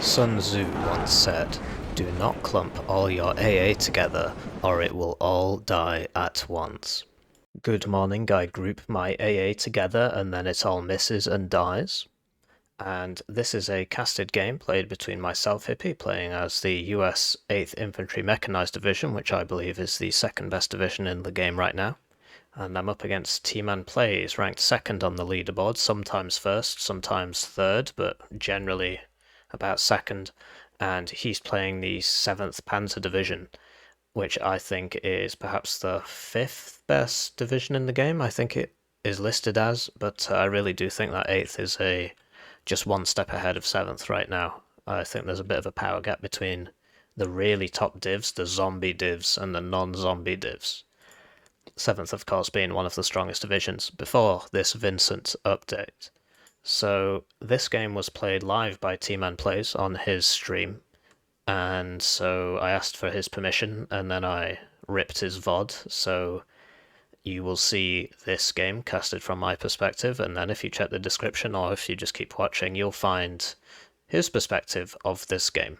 Sun Tzu once said, "Do not clump all your AA together, or it will all die at once." Good morning, I group my AA together and then it all misses and dies. And this is a casted game played between myself, Hippie, playing as the US 8th Infantry Mechanized Division, which I believe is the second best division in the game right now. And I'm up against tmanplays, ranked second on the leaderboard, sometimes first, sometimes third, but generally about second. And he's playing the 7th Panzerdivision, which I think is perhaps the 5th best division in the game. I think it is listed as, but I really do think that 8th is just one step ahead of 7th right now. I think there's a bit of a power gap between the really top divs, the zombie divs, and the non-zombie divs. 7th, of course, being one of the strongest divisions before this Vincent update. So this game was played live by tmanplays on his stream, and so I asked for his permission, and then I ripped his VOD, so you will see this game casted from my perspective, and then if you check the description, or if you just keep watching, you'll find his perspective of this game.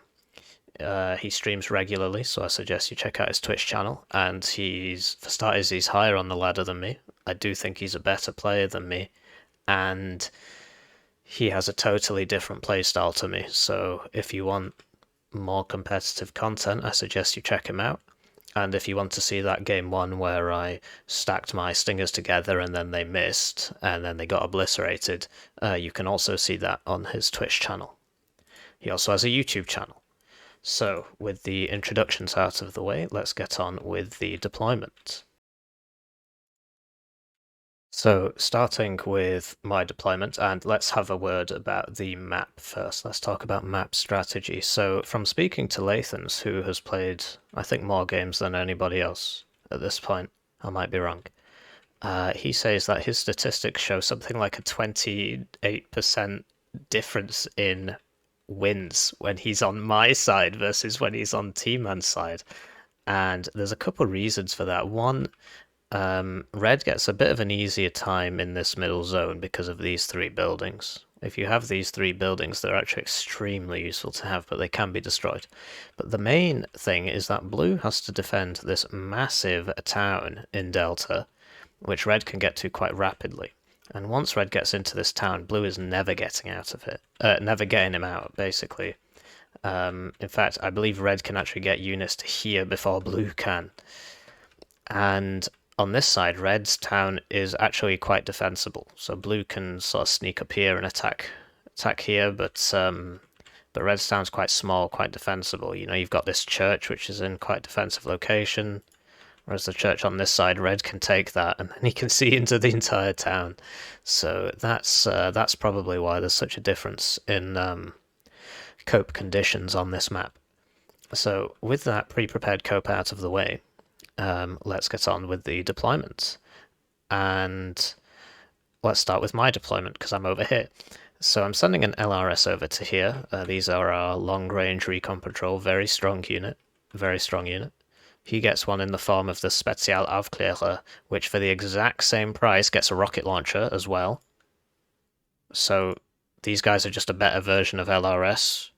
He streams regularly, so I suggest you check out his Twitch channel, and for starters, he's higher on the ladder than me. I do think he's a better player than me, and he has a totally different playstyle to me, so if you want more competitive content, I suggest you check him out. And if you want to see that game one where I stacked my stingers together and then they missed, and then they got obliterated, you can also see that on his Twitch channel. He also has a YouTube channel. So, with the introductions out of the way, let's get on with the deployment. So, starting with my deployment, and let's have a word about the map first. Let's talk about map strategy. So, from speaking to Lathans, who has played, I think, more games than anybody else at this point, I might be wrong, he says that his statistics show something like a 28% difference in wins when he's on my side versus when he's on T-Man's side. And there's a couple reasons for that. One, Red gets a bit of an easier time in this middle zone because of these three buildings. If you have these three buildings, they're actually extremely useful to have, but they can be destroyed. But the main thing is that Blue has to defend this massive town in Delta, which Red can get to quite rapidly. And once Red gets into this town, Blue is never getting out of it. Never getting him out, basically. In fact, I believe Red can actually get units to here before Blue can. And on this side, Red's town is actually quite defensible. So Blue can sort of sneak up here and attack here, but Red's town's quite small, quite defensible. You know, you've got this church, which is in quite defensive location. Whereas the church on this side, Red can take that, and then he can see into the entire town. So that's probably why there's such a difference in cope conditions on this map. So with that pre-prepared cope out of the way, let's get on with the deployment. And let's start with my deployment, because I'm over here. So I'm sending an LRS over to here. These are our long-range recon patrol, very strong unit. Very strong unit. He gets one in the form of the Spezialaufklärer, which for the exact same price gets a rocket launcher as well. So these guys are just a better version of LRS.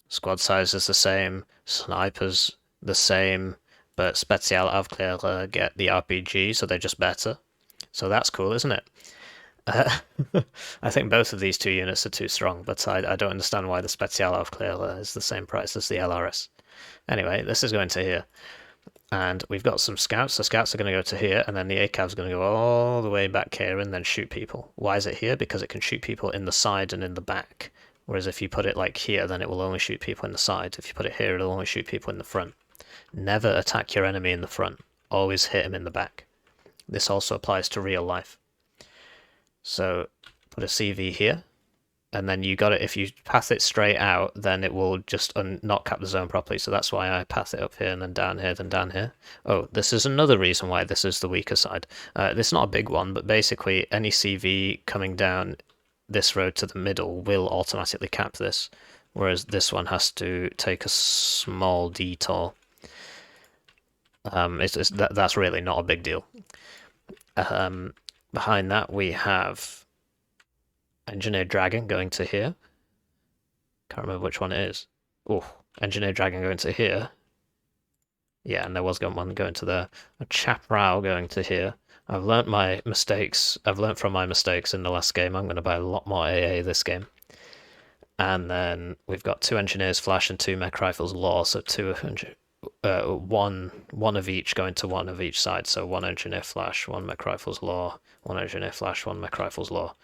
Squad size is the same, snipers the same, but Spezialaufklärer get the RPG, so they're just better. So that's cool, isn't it? I think both of these two units are too strong, but I don't understand why the Spezialaufklärer is the same price as the LRS. Anyway, this is going to here. And we've got some scouts. The scouts are going to go to here, and then the ACAV is going to go all the way back here and then shoot people. Why is it here? Because it can shoot people in the side and in the back. Whereas if you put it like here, then it will only shoot people in the side. If you put it here, it'll only shoot people in the front. Never attack your enemy in the front. Always hit him in the back. This also applies to real life. So put a CV here. And then you got it, if you path it straight out, then it will just not cap the zone properly. So that's why I path it up here and then down here, then down here. Oh, this is another reason why this is the weaker side. This is not a big one, but basically any CV coming down this road to the middle will automatically cap this, whereas this one has to take a small detour. That's really not a big deal. Behind that we have Engineer Dragon going to here. Can't remember which one it is. Oh, Engineer Dragon going to here. Yeah, and there was one going to there. A Chaparral going to here. I've learnt my mistakes. I've learnt from my mistakes in the last game. I'm going to buy a lot more AA this game. And then we've got 2 Engineers Flash and 2 Mech Rifles Law, so one of each going to one of each side. So 1 Engineer Flash, 1 Mech Rifles Law, 1 Engineer Flash, 1 Mech Rifles Law.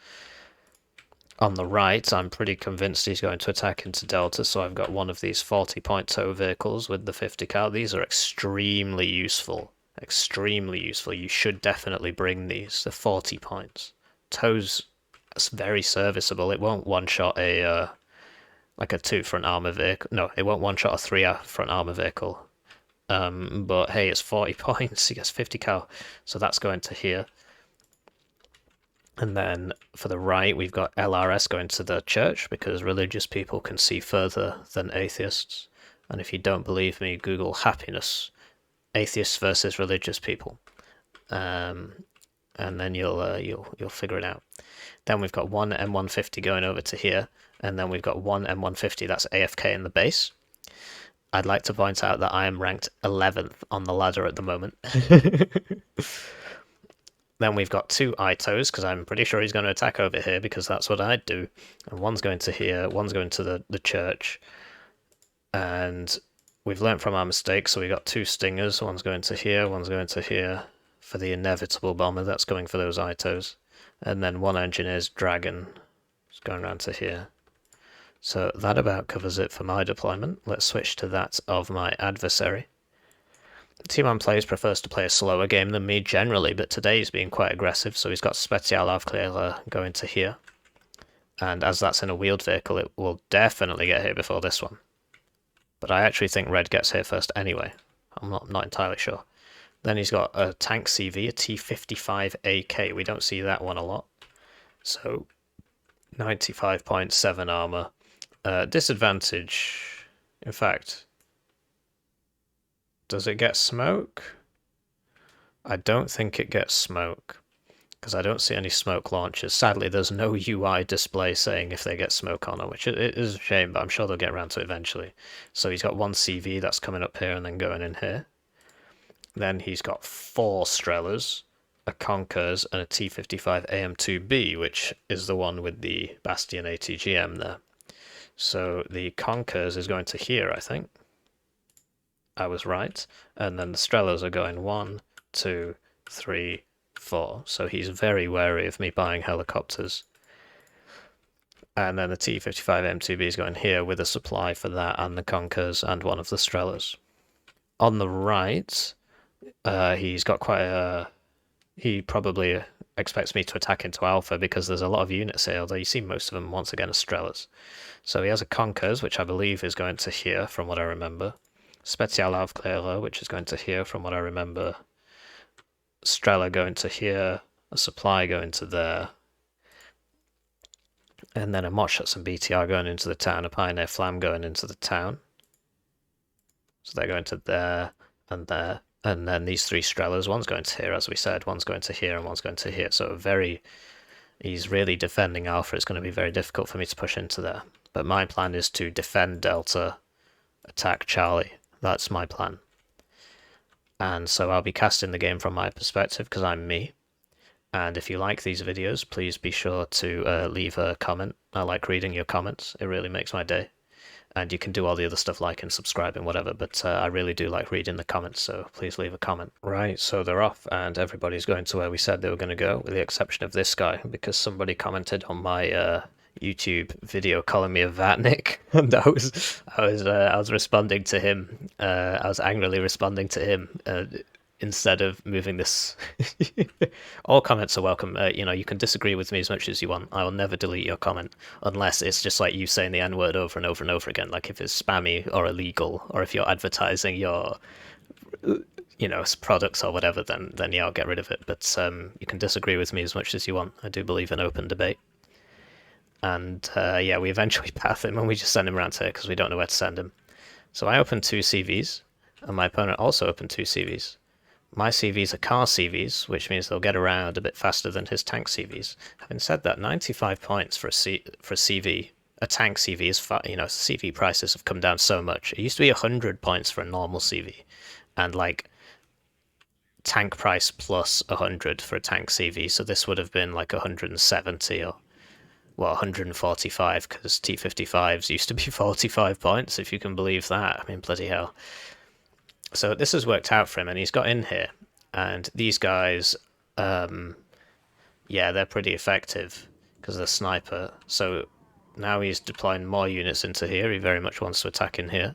On the right, I'm pretty convinced he's going to attack into Delta, so I've got one of these 40-point tow vehicles with the 50 cal. These are extremely useful. Extremely useful. You should definitely bring these. They're 40 points. Tow's very serviceable. It won't one-shot a like a 2 front armor vehicle. No, it won't one-shot a 3 front armor vehicle. But hey, it's 40 points. He gets 50 cal, so that's going to here. And then for the right, we've got LRS going to the church, because religious people can see further than atheists. And if you don't believe me, Google happiness, atheists versus religious people, and then you'll figure it out. Then we've got 1 M150 going over to here, and then we've got 1 M150 that's AFK in the base. I'd like to point out that I am ranked 11th on the ladder at the moment. Then we've got 2 ITOs, because I'm pretty sure he's going to attack over here, because that's what I'd do. And one's going to here, one's going to the church. And we've learnt from our mistakes, so we got 2 Stingers. One's going to here, one's going to here for the inevitable bomber that's going for those ITOs. And then 1 Engineer's Dragon is going around to here. So that about covers it for my deployment. Let's switch to that of my adversary. tmanplays prefers to play a slower game than me generally, but today he's being quite aggressive, so he's got Specialavklärer going to here. And as that's in a wheeled vehicle, it will definitely get here before this one. But I actually think red gets here first anyway. I'm not entirely sure. Then he's got a tank CV, a T55AK. We don't see that one a lot. So 95.7 armor. Disadvantage, in fact, does it get smoke? I don't think it gets smoke, because I don't see any smoke launchers. Sadly, there's no UI display saying if they get smoke on it, which it is a shame, but I'm sure they'll get around to it eventually. So he's got 1 CV that's coming up here and then going in here. Then he's got 4 Strellas, a Conkers, and a T55 AM2B, which is the one with the Bastion ATGM there. So the Conkers is going to here, I think. I was right. And then the Strellas are going 1, 2, 3, 4. So he's very wary of me buying helicopters. And then the T55 M2B is going here with a supply for that and the Conkers and one of the Strellas. On the right, he's got quite a... He probably expects me to attack into Alpha because there's a lot of units here, although you see most of them once again as Strellas. So he has a Conkers, which I believe is going to here from what I remember. Specialavklärer, which is going to here from what I remember. Strela going to here, a supply going to there. And then a Motschutzen BTR going into the town, a Pioneer Flam going into the town. So they're going to there and there. And then these 3 Strellas, one's going to here, as we said, one's going to here and one's going to here. So he's really defending Alpha. It's going to be very difficult for me to push into there. But my plan is to defend Delta, attack Charlie. That's my plan. And so I'll be casting the game from my perspective, because I'm me. And if you like these videos, please be sure to leave a comment. I like reading your comments. It really makes my day. And you can do all the other stuff like and subscribe and whatever, but I really do like reading the comments, so please leave a comment. Right, so they're off, and everybody's going to where we said they were going to go, with the exception of this guy, because somebody commented on my YouTube video calling me a Vatnik, and I was responding to him. I was angrily responding to him instead of moving this. All comments are welcome. You can disagree with me as much as you want. I will never delete your comment unless it's just like you saying the N-word over and over and over again, like if it's spammy or illegal, or if you're advertising your products or whatever, then yeah, I'll get rid of it. But you can disagree with me as much as you want. I do believe in open debate. And yeah, we eventually path him and we just send him around here because we don't know where to send him. So I opened 2 CVs, and my opponent also opened 2 CVs. My CVs are car CVs, which means they'll get around a bit faster than his tank CVs. Having said that, 95 points for a CV a tank CV is, CV prices have come down so much. It used to be 100 points for a normal CV, and like tank price plus 100 for a tank CV. So this would have been like 170 or 145 because T55s used to be 45 points, if you can believe that. I mean, bloody hell. So this has worked out for him, and he's got in here, and these guys, yeah, they're pretty effective because they're sniper. So now he's deploying more units into here. He very much wants to attack in here.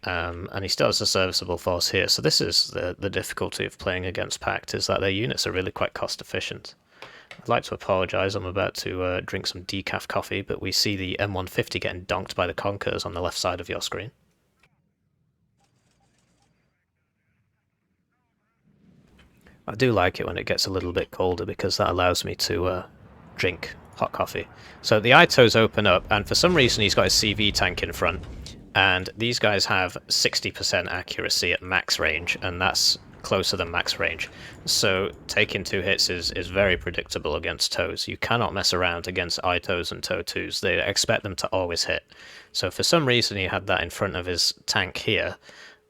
And he still has a serviceable force here. So this is the difficulty of playing against Pact, is that their units are really quite cost efficient. I'd like to apologise, I'm about to drink some decaf coffee, but we see the M150 getting donked by the Conkers on the left side of your screen. I do like it when it gets a little bit colder because that allows me to drink hot coffee. So the ITOs open up, and for some reason he's got his CV tank in front, and these guys have 60% accuracy at max range, and that's closer than max range. So taking 2 hits is very predictable against TOWs. You cannot mess around against ITOs and TOW2s. They expect them to always hit. So for some reason he had that in front of his tank here,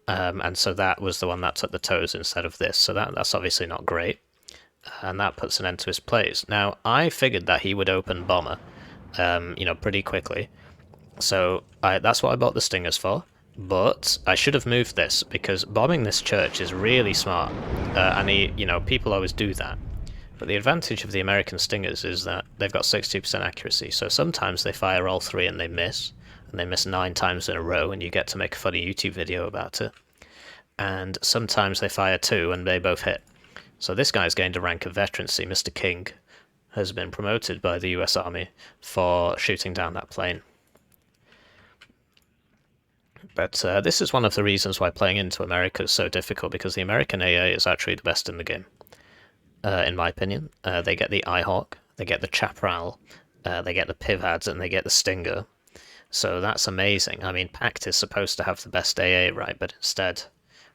and so that was the one that took the TOWs instead of this. So that's obviously not great, and that puts an end to his plays. Now, I figured that he would open bomber, pretty quickly. So that's what I bought the Stingers for, but I should have moved this, because bombing this church is really smart, and people always do that. But the advantage of the American Stingers is that they've got 60% accuracy, so sometimes they fire all 3 and they miss 9 times in a row, and you get to make a funny YouTube video about it. And sometimes they fire 2 and they both hit. So this guy's gained a rank of veterancy. Mr. King has been promoted by the US Army for shooting down that plane. But this is one of the reasons why playing into America is so difficult, because the American AA is actually the best in the game, in my opinion. They get the iHawk, they get the Chaparral, they get the Pivads, and they get the Stinger. So that's amazing. I mean, Pact is supposed to have the best AA, right? But instead,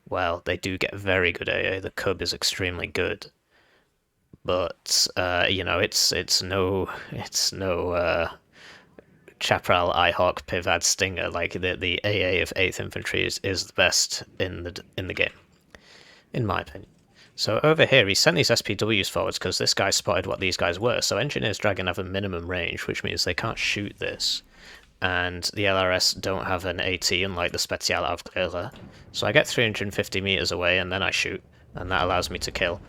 well, they do get very good AA. The Cub is extremely good, but it's no Chaparral, iHawk, Pivad, Stinger. Like the AA of 8th Infantry is the best in the game, in my opinion. So over here, he sent these SPWs forwards because this guy spotted what these guys were. So Engineers Dragon have a minimum range, which means they can't shoot this. And the LRS don't have an AT, unlike the Spezialaufklärer. So I get 350 meters away, and then I shoot, and that allows me to kill.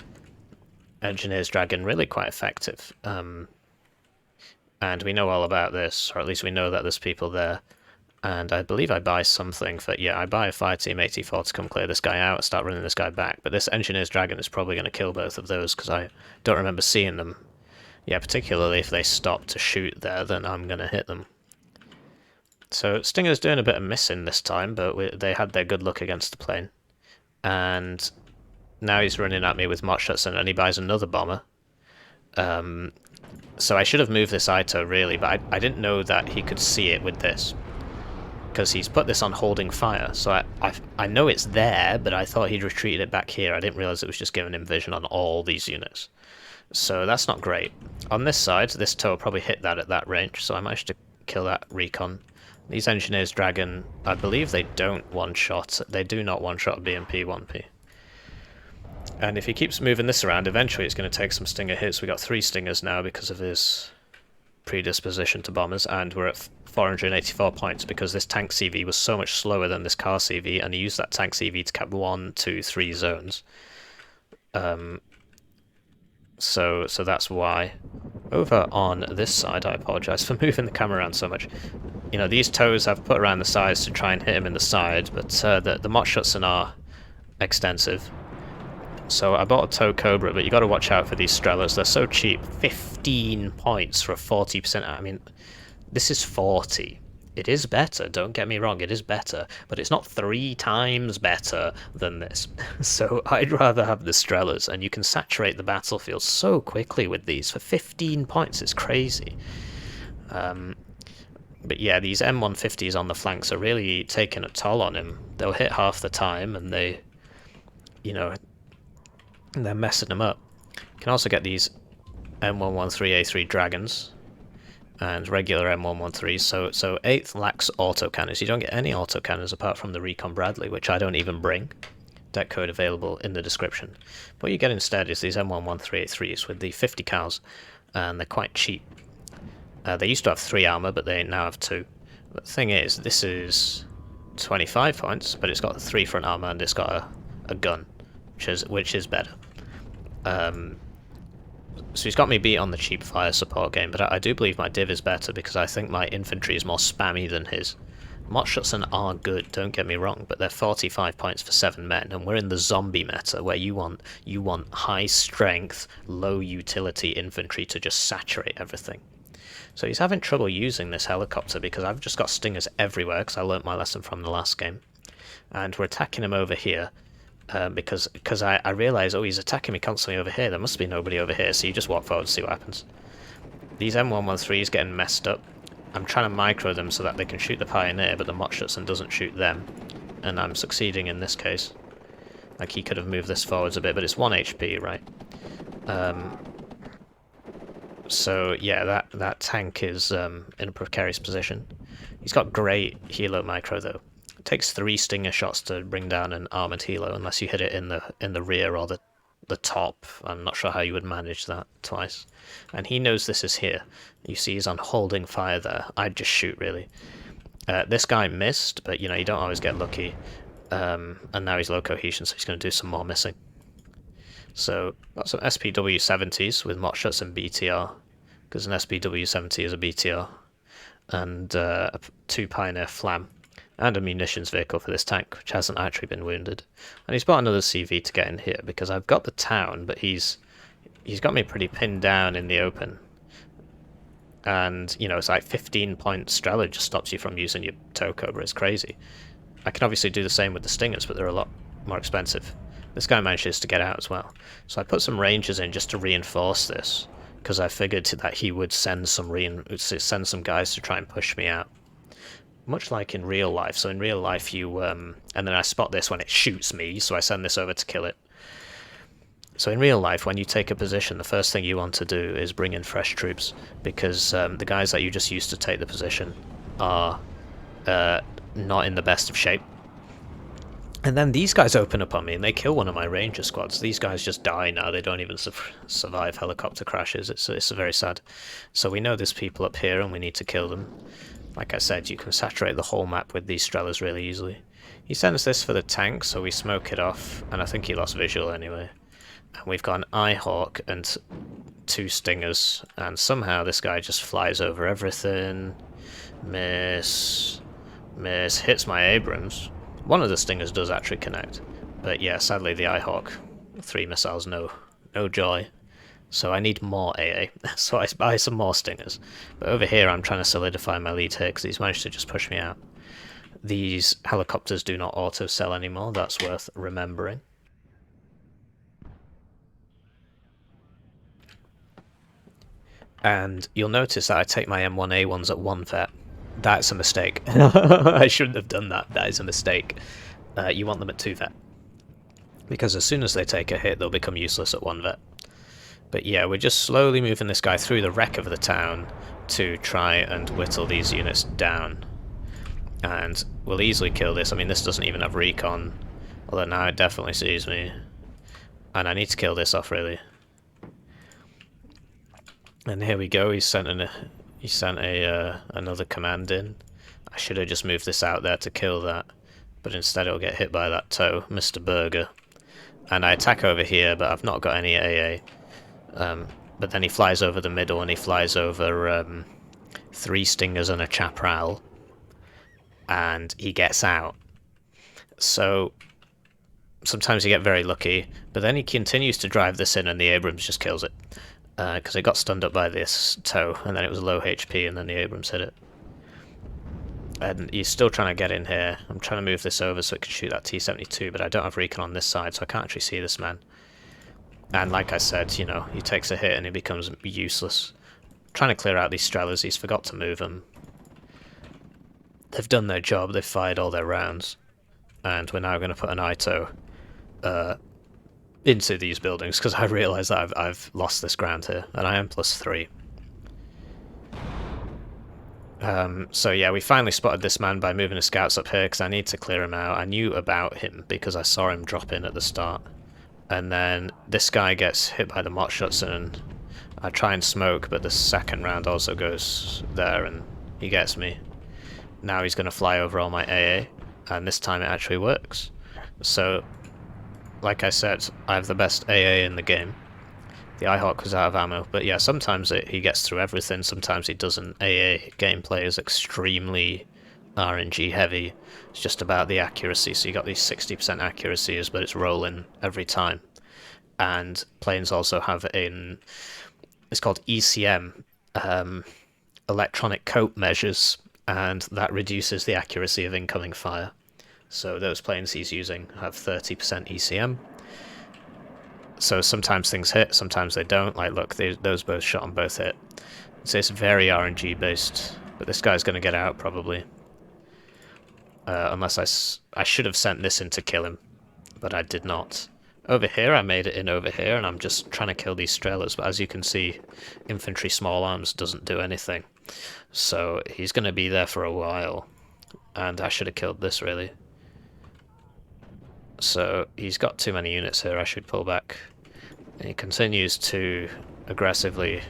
Engineers Dragon, really quite effective. And we know all about this, or at least we know that there's people there. And I believe I buy something for, I buy a fire team 84 to come clear this guy out and start running this guy back. But this Engineers Dragon is probably going to kill both of those, because I don't remember seeing them. Yeah, particularly if they stop to shoot there, then I'm going to hit them. So Stinger's doing a bit of missing this time, but they had their good luck against the plane. And now he's running at me with Motschutzen, and he buys another bomber. So I should have moved this ITO, really, but I didn't know that he could see it with this, because he's put this on holding fire. So I know it's there, but I thought he'd retreated it back here. I didn't realise it was just giving him vision on all these units. So that's not great. On this side, this TOW probably hit that at that range, so I managed to kill that recon. These Engineers Dragon, I believe they don't one-shot. They do not one-shot BMP 1P. And if he keeps moving this around, eventually it's going to take some Stinger hits. We got 3 Stingers now because of his predisposition to bombers, and we're at 484 points because this tank CV was so much slower than this car CV, and he used that tank CV to cap 1, 2, 3 zones. So that's why. Over on this side, I apologise for moving the camera around so much. These TOWs I've put around the sides to try and hit him in the side, but the Motschutzen are extensive. So I bought a TOW Cobra, but you got to watch out for these Strelas. They're so cheap. 15 points for a 40%. I mean, this is 40. It is better, don't get me wrong, it is better, but it's not 3 times better than this. So I'd rather have the Strelas, and you can saturate the battlefield so quickly with these. For 15 points, it's crazy. But yeah, these M150s on the flanks are really taking a toll on him. They'll hit half the time, and they're messing him up. You can also get these M113A3 Dragons. and regular M113s. So 8th lacks autocannons. You don't get any autocannons apart from the Recon Bradley, which I don't even bring. Deck code available in the description. What you get instead is these M11383s with the 50 cals, and they're quite cheap. They used to have 3 armor, but they now have 2. But the thing is, this is 25 points, but it's got 3 front armor and it's got a gun, which is better. So he's got me beat on the cheap fire support game, but I do believe my div is better because I think my infantry is more spammy than his. Motschutzen are good, don't get me wrong, but they're 45 points for 7 men, and we're in the zombie meta where you want high strength, low utility infantry to just saturate everything. So he's having trouble using this helicopter because I've just got stingers everywhere because I learnt my lesson from the last game. And we're attacking him over here because I realise, oh, he's attacking me constantly over here, there must be nobody over here, so you just walk forward and see what happens. These M113s getting messed up. I'm trying to micro them so that they can shoot the Pioneer, but the Motschutzen doesn't shoot them. And I'm succeeding in this case. Like, he could have moved this forwards a bit, but it's 1 HP, right? So, yeah, that tank is in a precarious position. He's got great helo micro, though. It takes 3 stinger shots to bring down an armoured helo, unless you hit it in the rear or the top. I'm not sure how you would manage that twice. And he knows this is here. You see he's on holding fire there. I'd just shoot, really. This guy missed, but you know, you don't always get lucky. And now he's low cohesion, so he's going to do some more missing. So, got some SPW-70s with Motschutzen and BTR, because an SPW-70 is a BTR. And 2 Pioneer Flam. And a munitions vehicle for this tank, which hasn't actually been wounded. And he's bought another CV to get in here, because I've got the town, but he's got me pretty pinned down in the open. And, you know, it's like 15-point Strela just stops you from using your tow cobra. It's crazy. I can obviously do the same with the Stingers, but they're a lot more expensive. This guy manages to get out as well. So I put some Rangers in just to reinforce this, because I figured that he would send some guys to try and push me out. Much like in real life. So in real life you, and then I spot this when it shoots me, so I send this over to kill it. So in real life, when you take a position, the first thing you want to do is bring in fresh troops, because the guys that you just used to take the position are not in the best of shape. And then these guys open up on me, and they kill one of my ranger squads. These guys just die now, they don't even survive helicopter crashes. It's very sad. So we know there's people up here, and we need to kill them. Like I said, you can saturate the whole map with these Strelas really easily. He sends this for the tank, so we smoke it off, and I think he lost visual anyway. And we've got an Eyehawk and 2 Stingers, and somehow this guy just flies over everything. Miss. Hits my Abrams. One of the Stingers does actually connect. But yeah, sadly the Eyehawk, 3 missiles, no joy. So I need more AA, so I buy some more Stingers. But over here I'm trying to solidify my lead here, because he's managed to just push me out. These helicopters do not auto-sell anymore, that's worth remembering. And you'll notice that I take my M1A1s at 1 vet. That's a mistake. I shouldn't have done that, that is a mistake. You want them at 2 vet. Because as soon as they take a hit, they'll become useless at 1 vet. But yeah, we're just slowly moving this guy through the wreck of the town to try and whittle these units down. And we'll easily kill this. I mean, this doesn't even have recon, although now it definitely sees me. And I need to kill this off, really. And here we go, he sent another command in. I should have just moved this out there to kill that, but instead it'll get hit by that tow, Mr. Burger. And I attack over here, but I've not got any AA. But then he flies over the middle, and he flies over 3 Stingers and a Chaparral, and he gets out. So sometimes you get very lucky, but then he continues to drive this in, and the Abrams just kills it. Because it got stunned up by this tow, and then it was low HP, and then the Abrams hit it. And he's still trying to get in here. I'm trying to move this over so it can shoot that T-72, but I don't have recon on this side, so I can't actually see this man. And like I said, you know, he takes a hit and he becomes useless. Trying to clear out these Strelas, he's forgot to move them. They've done their job, they've fired all their rounds. And we're now going to put an ITO into these buildings, because I realise that I've lost this ground here, and I am +3. So yeah, we finally spotted this man by moving the scouts up here because I need to clear him out. I knew about him because I saw him drop in at the start. And then this guy gets hit by the Motschutzen and I try and smoke, but the second round also goes there and he gets me. Now he's going to fly over all my AA, and this time it actually works. So, like I said, I have the best AA in the game. The iHawk was out of ammo, but yeah, sometimes he gets through everything, sometimes he doesn't. AA gameplay is extremely RNG heavy. It's just about the accuracy, so you got these 60% accuracies, but it's rolling every time. And planes also have it's called ECM, electronic cope measures, and that reduces the accuracy of incoming fire. So those planes he's using have 30% ECM. So sometimes things hit, sometimes they don't. Like, look, those both shot on both hit. So it's very RNG based, but this guy's going to get out probably. Unless I should have sent this in to kill him, but I did not. Over here, I made it in over here, and I'm just trying to kill these Strelers, but as you can see, infantry small arms doesn't do anything. So he's going to be there for a while, and I should have killed this, really. So he's got too many units here, I should pull back. And he continues to aggressively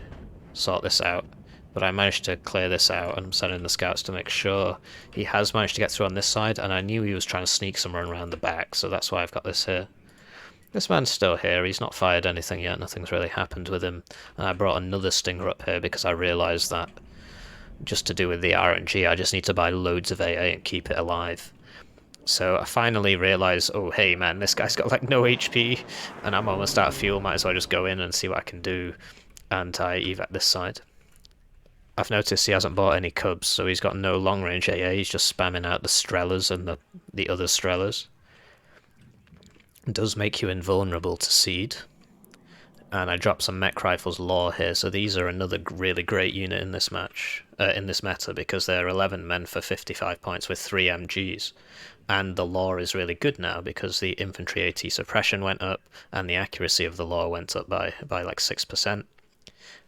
sort this out, but I managed to clear this out, and I'm sending the scouts to make sure. He has managed to get through on this side, and I knew he was trying to sneak someone around the back, so that's why I've got this here. This man's still here, he's not fired anything yet, nothing's really happened with him. And I brought another Stinger up here because I realised that just to do with the RNG, I just need to buy loads of AA and keep it alive. So I finally realised, oh hey man, this guy's got like no HP, and I'm almost out of fuel, might as well just go in and see what I can do. And I evac this side. I've noticed he hasn't bought any Cubs, so he's got no long range AA, he's just spamming out the Strelers and the other Strelers. It does make you invulnerable to seed. And I dropped some mech rifles lore here, so these are another really great unit in this match, in this meta, because they're 11 men for 55 points with 3 MGs. And the lore is really good now because the infantry AT suppression went up and the accuracy of the lore went up by like 6%.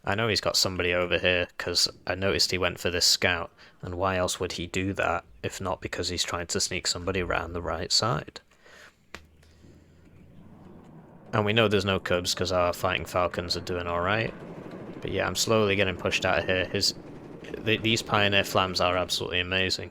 I know he's got somebody over here because I noticed he went for this scout, and why else would he do that if not because he's trying to sneak somebody around the right side? And we know there's no Cubs because our fighting Falcons are doing alright. But yeah, I'm slowly getting pushed out of here. These Pioneer Flams are absolutely amazing.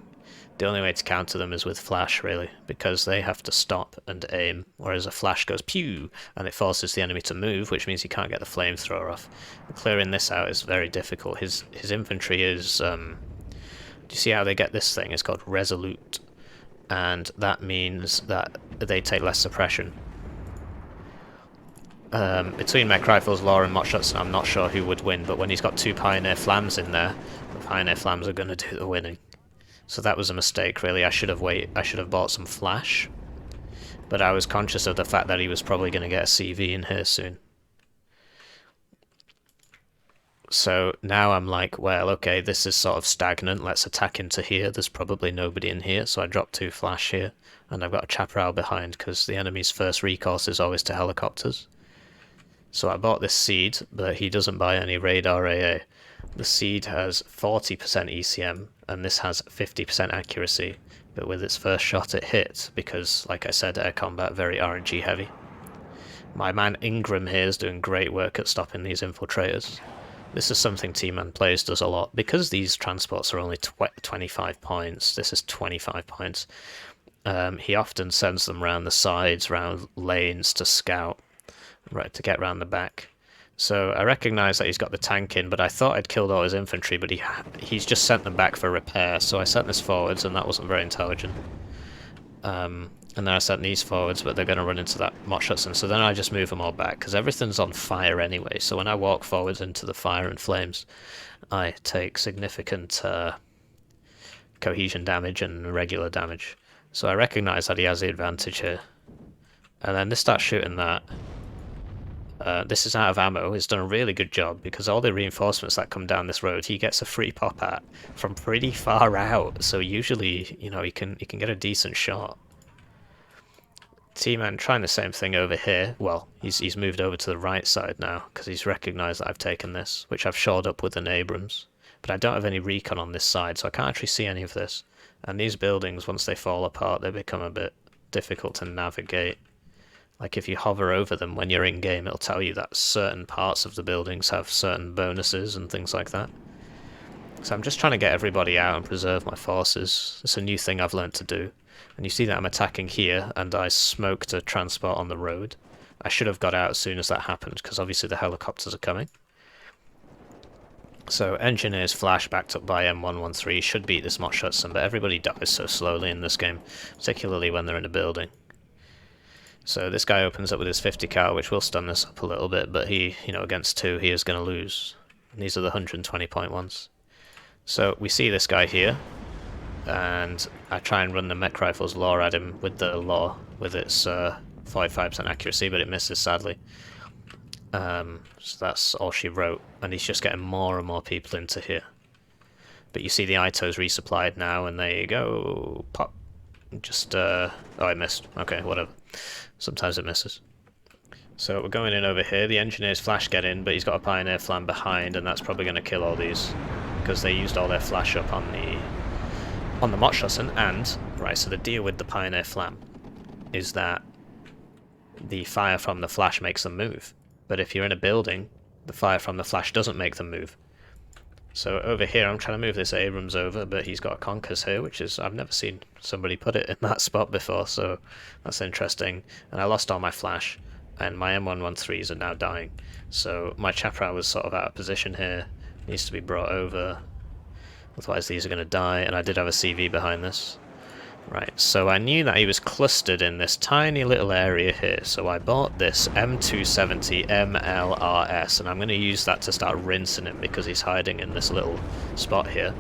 The only way to counter them is with flash, really, because they have to stop and aim, whereas a flash goes pew, and it forces the enemy to move, which means he can't get the flamethrower off. Clearing this out is very difficult. His infantry is... do you see how they get this thing? It's called Resolute, and that means that they take less suppression. Between mech rifles, lore and Motschutzen, I'm not sure who would win, but when he's got 2 Pioneer Flams in there, the Pioneer Flams are going to do the winning. So that was a mistake, really. I should have bought some flash, but I was conscious of the fact that he was probably going to get a CV in here soon. So now I'm like, well, okay, this is sort of stagnant, let's attack into here, there's probably nobody in here, so I dropped 2 flash here, and I've got a chaparral behind, because the enemy's first recourse is always to helicopters. So I bought this seed, but he doesn't buy any radar AA. The seed has 40% ECM, and this has 50% accuracy, but with its first shot it hit, because, like I said, air combat very RNG heavy. My man Ingram here is doing great work at stopping these infiltrators. This is something tmanplays does a lot. Because these transports are only 25 points, this is 25 points, he often sends them round the sides, round lanes to scout, right, to get round the back. So I recognise that he's got the tank in, but I thought I'd killed all his infantry, but he's just sent them back for repair, so I sent this forwards, and that wasn't very intelligent. And then I sent these forwards, but they're going to run into that Motschutzen, so then I just move them all back, because everything's on fire anyway, so when I walk forwards into the fire and flames, I take significant cohesion damage and regular damage. So I recognise that he has the advantage here. And then this starts shooting that. This is out of ammo. He's done a really good job because all the reinforcements that come down this road, he gets a free pop at from pretty far out. So usually, you know, he can get a decent shot. T-Man trying the same thing over here. Well, he's moved over to the right side now because he's recognised that I've taken this, which I've shored up with an Abrams. but I don't have any recon on this side, so I can't actually see any of this. And these buildings, once they fall apart, they become a bit difficult to navigate. Like if you hover over them when you're in game, it'll tell you that certain parts of the buildings have certain bonuses and things like that. So I'm just trying to get everybody out and preserve my forces. It's a new thing I've learned to do. And you see that I'm attacking here, and I smoked a transport on the road. I should have got out as soon as that happened, because obviously the helicopters are coming. So engineers flash backed up by M113 should beat this Motschutzen, but everybody dies so slowly in this game, particularly when they're in a building. So this guy opens up with his 50 cal, which will stun this up a little bit, but he, against 2, he is going to lose. And these are the 120-point ones. So we see this guy here, and I try and run the mech rifle's law at him with the law, with its 45% accuracy, but it misses sadly. So that's all she wrote, and he's just getting more and more people into here. But you see the ITO's resupplied now, and there you go, pop. Just, oh, I missed. Okay, whatever. Sometimes it misses. So we're going in over here. The engineers flash get in, but he's got a pioneer flam behind, and that's probably going to kill all these, because they used all their flash up on the Motschutzen. And right, so the deal with the pioneer flam is that the fire from the flash makes them move, but if you're in a building, the fire from the flash doesn't make them move. So over here I'm trying to move this Abrams over, but he's got a Conkers here, which is, I've never seen somebody put it in that spot before, so that's interesting. And I lost all my flash, and my M113s are now dying. So my chaparral was sort of out of position here, needs to be brought over, otherwise these are going to die, and I did have a CV behind this. Right, so I knew that he was clustered in this tiny little area here, so I bought this M270 MLRS, and I'm going to use that to start rinsing him because he's hiding in this little spot here.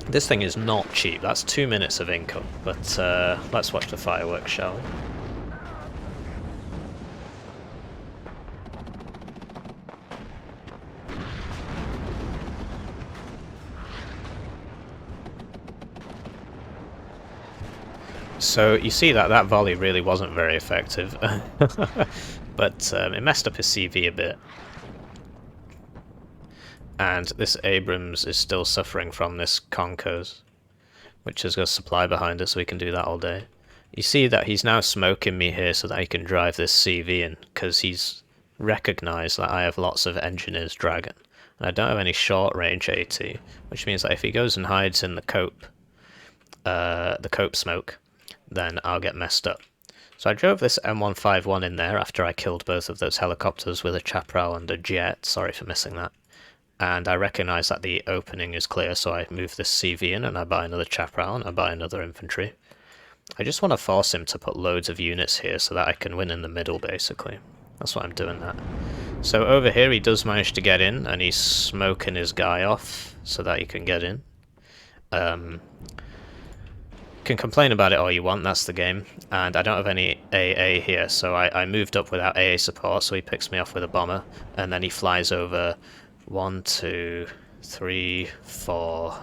This thing is not cheap, that's 2 minutes of income, but let's watch the fireworks, shall we? So you see that volley really wasn't very effective, but it messed up his CV a bit. And this Abrams is still suffering from this Conkers, which has got a supply behind it, so we can do that all day. You see that he's now smoking me here so that he can drive this CV in, because he's recognised that I have lots of Engineer's Dragon. And I don't have any short-range AT, which means that if he goes and hides in the cope smoke, then I'll get messed up. So I drove this M151 in there after I killed both of those helicopters with a chaparral and a jet, sorry for missing that. And I recognise that the opening is clear, so I move this CV in and I buy another chaparral and I buy another infantry. I just want to force him to put loads of units here so that I can win in the middle, basically. That's why I'm doing that. So over here he does manage to get in, and he's smoking his guy off so that he can get in. Can complain about it all you want, that's the game. And I don't have any AA here, so I moved up without AA support, so he picks me off with a bomber, and then he flies over 1, 2, 3, 4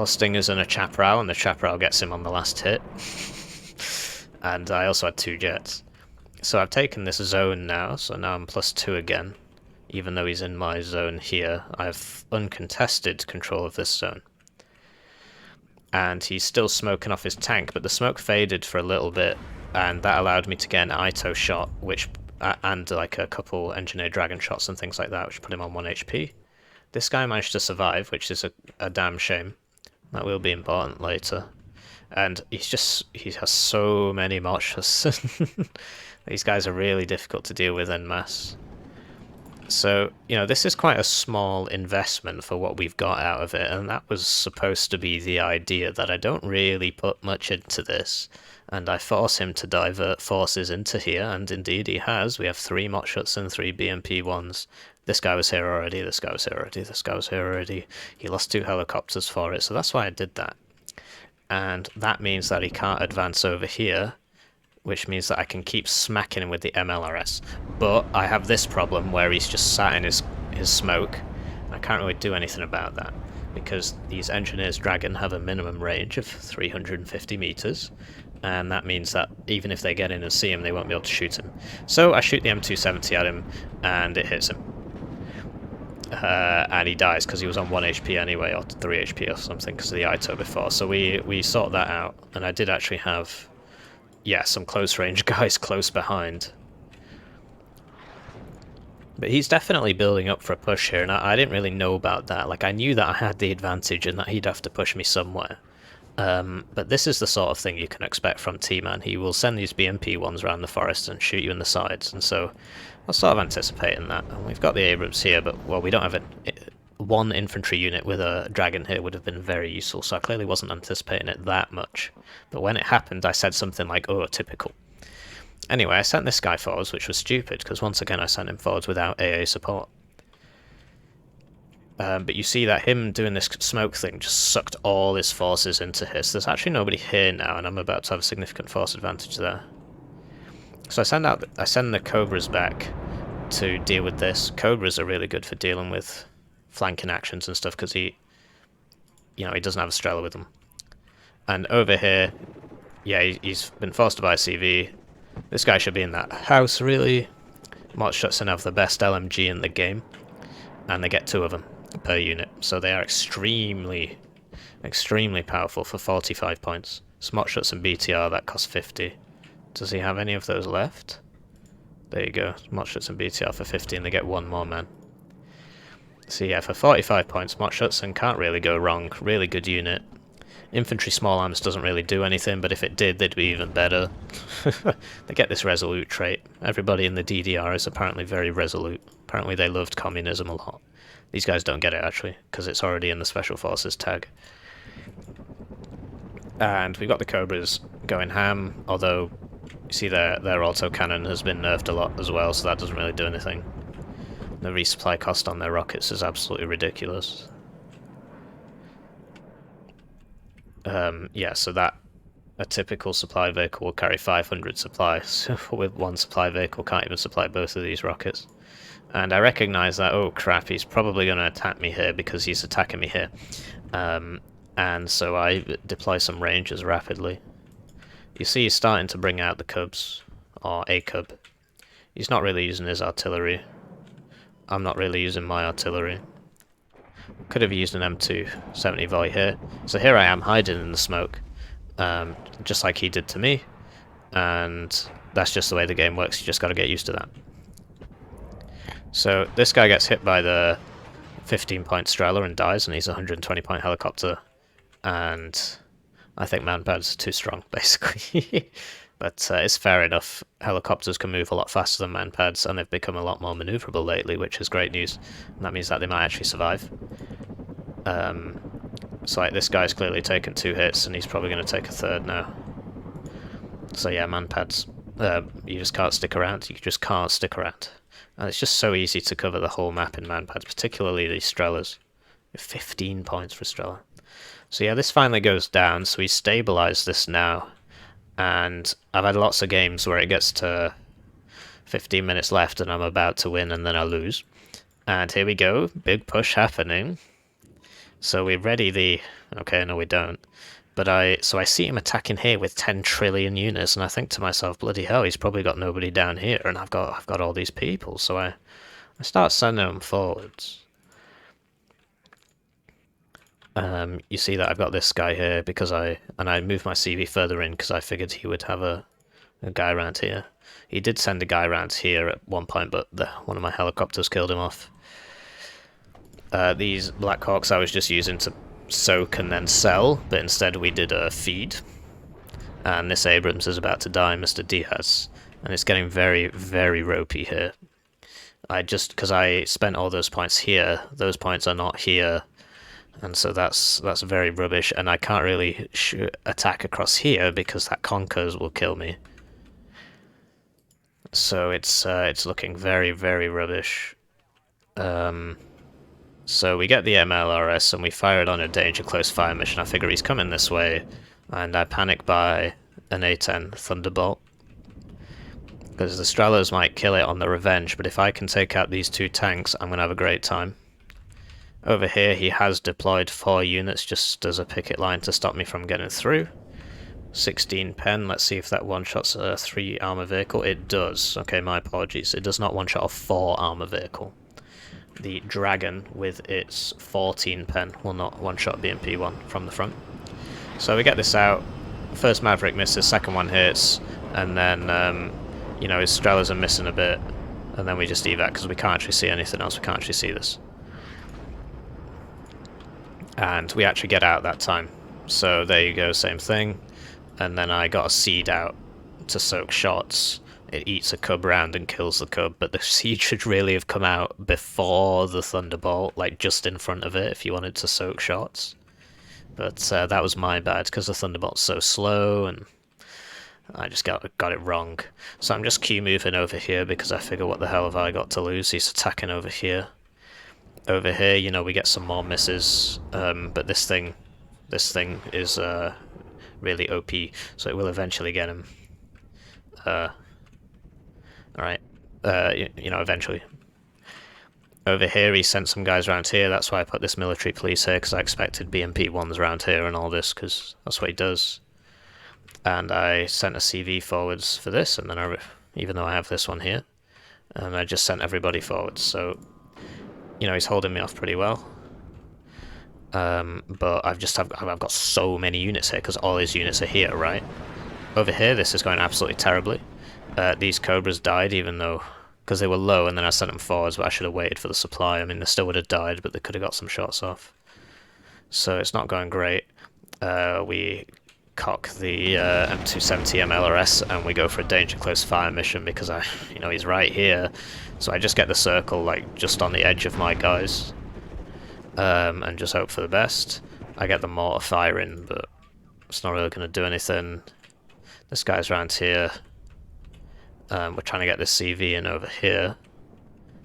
stingers and a chaparral, and the chaparral gets him on the last hit. And I also had 2 jets. So I've taken this zone now, so now I'm +2 again. Even though he's in my zone here, I have uncontested control of this zone. And he's still smoking off his tank, but the smoke faded for a little bit, and that allowed me to get an ITO shot, which and like a couple engineer dragon shots and things like that, which put him on 1 HP. This guy managed to survive, which is a damn shame. That will be important later. And he has so many Motschutzen. These guys are really difficult to deal with en masse. So, this is quite a small investment for what we've got out of it, and that was supposed to be the idea, that I don't really put much into this, and I force him to divert forces into here, and indeed he has. We have 3 Motschutzen, 3 BMP-1s. This guy was here already, this guy was here already, this guy was here already. He lost 2 helicopters for it, so that's why I did that. And that means that he can't advance over here, which means that I can keep smacking him with the MLRS. But I have this problem where he's just sat in his smoke. I can't really do anything about that, because these Engineer's Dragon have a minimum range of 350 meters, and that means that even if they get in and see him, they won't be able to shoot him. So I shoot the M270 at him, and it hits him. and he dies because he was on 1 HP anyway, or 3 HP or something because of the ITO before. So we sort that out, and I did actually have, yeah, some close range guys close behind. But he's definitely building up for a push here, and I didn't really know about that. Like, I knew that I had the advantage and that he'd have to push me somewhere. But this is the sort of thing you can expect from T-Man. He will send these BMP ones around the forest and shoot you in the sides, and so I was sort of anticipating that. And we've got the Abrams here, but, well, we don't have one infantry unit with a dragon here would have been very useful, so I clearly wasn't anticipating it that much. But when it happened, I said something like, oh, typical. Anyway, I sent this guy forwards, which was stupid, because once again I sent him forwards without AA support. But you see that him doing this smoke thing just sucked all his forces into here. So there's actually nobody here now, and I'm about to have a significant force advantage there. So I send the Cobras back to deal with this. Cobras are really good for dealing with flanking actions and stuff, because he doesn't have a Strela with him. And over here, yeah, he's been forced to buy a CV. This guy should be in that house, really. Motschutzen have the best LMG in the game, and they get 2 of them per unit, so they are extremely, extremely powerful for 45 points. Motschutzen BTR, that costs 50. Does he have any of those left? There you go, Motschutzen BTR for 50, and they get 1 more man. So yeah, for 45 points, Motschutzen can't really go wrong. Really good unit. Infantry small arms doesn't really do anything, but if it did, they'd be even better. They get this resolute trait. Everybody in the DDR is apparently very resolute. Apparently they loved communism a lot. These guys don't get it, actually, because it's already in the Special Forces tag. And we've got the Cobras going ham, although you see their autocannon has been nerfed a lot as well, so that doesn't really do anything. The resupply cost on their rockets is absolutely ridiculous. Yeah, so that a typical supply vehicle will carry 500 supplies. With 1 supply vehicle, can't even supply both of these rockets. And I recognise that, oh crap, he's probably going to attack me here because he's attacking me here. And so I deploy some Rangers rapidly. You see he's starting to bring out the Cubs, or a Cub. He's not really using his artillery. I'm not really using my artillery. Could have used an M270 volley here. So here I am hiding in the smoke, just like he did to me, and that's just the way the game works. You just got to get used to that. So this guy gets hit by the 15-point Strela and dies, and he's a 120-point helicopter, and I think manpads are too strong, basically. But it's fair enough. Helicopters can move a lot faster than manpads, and they've become a lot more maneuverable lately, which is great news. And that means that they might actually survive. So like this guy's clearly taken 2 hits, and he's probably going to take a 3rd now. So yeah, manpads, you just can't stick around. You just can't stick around. And it's just so easy to cover the whole map in manpads, particularly these Strelas. 15 points for Strela. So yeah, this finally goes down, so we stabilise this now. And I've had lots of games where it gets to 15 minutes left and I'm about to win and then I lose. And here we go, big push happening. So we ready the... okay, no we don't. But I see him attacking here with 10 trillion units, and I think to myself, bloody hell, he's probably got nobody down here, and I've got all these people. So I start sending them forwards. You see that I've got this guy here because I moved my CV further in because I figured he would have a guy around here. He did send a guy around here at one point, but one of my helicopters killed him off. These Black Hawks I was just using to soak and then sell, but instead we did a feed. And this Abrams is about to die, Mr. Diaz, and it's getting very, very ropey here. Because I spent all those points here, those points are not here. And so that's very rubbish, and I can't really attack across here because that Conkers will kill me. So it's looking very, very rubbish. So we get the MLRS and we fire it on a danger close fire mission. I figure he's coming this way, and I panic by an A-10 Thunderbolt. Because the Strelas might kill it on the revenge, but if I can take out these 2 tanks, I'm going to have a great time. Over here he has deployed 4 units just as a picket line to stop me from getting through. 16 pen, let's see if that one-shots a 3 armor vehicle. It does. Okay, my apologies. It does not one-shot a 4 armor vehicle. the Dragon with its 14 pen will not one-shot BMP-1 from the front. So we get this out. First Maverick misses, second one hits, and then, you know, his Strellas are missing a bit, and then we just evac because we can't actually see anything else. We can't actually see this. And we actually get out that time. So there you go, same thing. And then I got a seed out to soak shots. It eats a cub round and kills the cub, but the seed should really have come out before the Thunderbolt, like just in front of it if you wanted to soak shots. But that was my bad, because the Thunderbolt's so slow, and I just got it wrong. So I'm just Q moving over here, because I figure what the hell have I got to lose? He's attacking over here. Over here, you know, we get some more misses, but this thing is really OP, so it will eventually get him. Alright, you know, eventually. Over here, he sent some guys around here. That's why I put this military police here, because I expected BMP-1s around here and all this, because that's what he does. And I sent a CV forwards for this, and then even though I have this one here, and I just sent everybody forwards. So, you know, he's holding me off pretty well. But I've got so many units here, because all his units are here, right? Over here, this is going absolutely terribly. These Cobras died, even though... because they were low, and then I sent them forwards, but I should have waited for the supply. I mean, they still would have died, but they could have got some shots off. So it's not going great. We cock the M270 MLRS, and we go for a danger close fire mission, because you know, he's right here. So I just get the circle, like, just on the edge of my guys. And just hope for the best. I get the mortar firing, but it's not really going to do anything. This guy's around here. We're trying to get this CV in over here.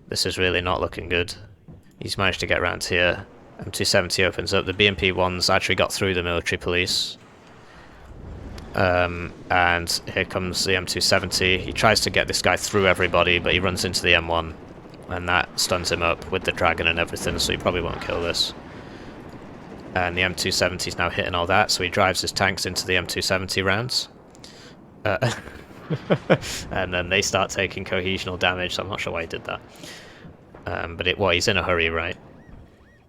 This is really not looking good. He's managed to get around here. M270 opens up. The BMP-1s actually got through the military police. And here comes the M270. He tries to get this guy through everybody, but he runs into the M1. And that stuns him up with the Dragon and everything, so he probably won't kill this. And the M270 is now hitting all that, so he drives his tanks into the M270 rounds. And then they start taking cohesional damage, so I'm not sure why he did that. But he's in a hurry, right?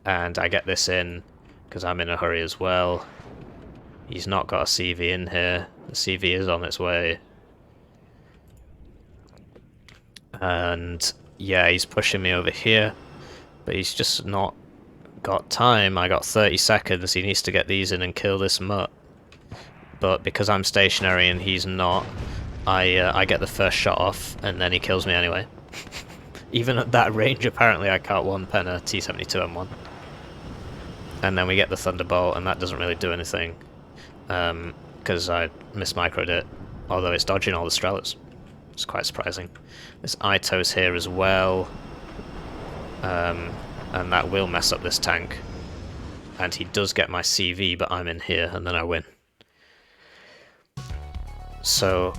And I get this in, because I'm in a hurry as well. He's not got a CV in here. The CV is on its way. And yeah, he's pushing me over here, but he's just not got time. I got 30 seconds. He needs to get these in and kill this mutt. But because I'm stationary and he's not, I get the first shot off, and then he kills me anyway. Even at that range, apparently I can't one-pen a T-72M1. And then we get the Thunderbolt, and that doesn't really do anything, because I mismicroed it, although it's dodging all the Strellas. It's quite surprising. This ITO's here as well, and that will mess up this tank. And he does get my CV, but I'm in here, and then I win. So,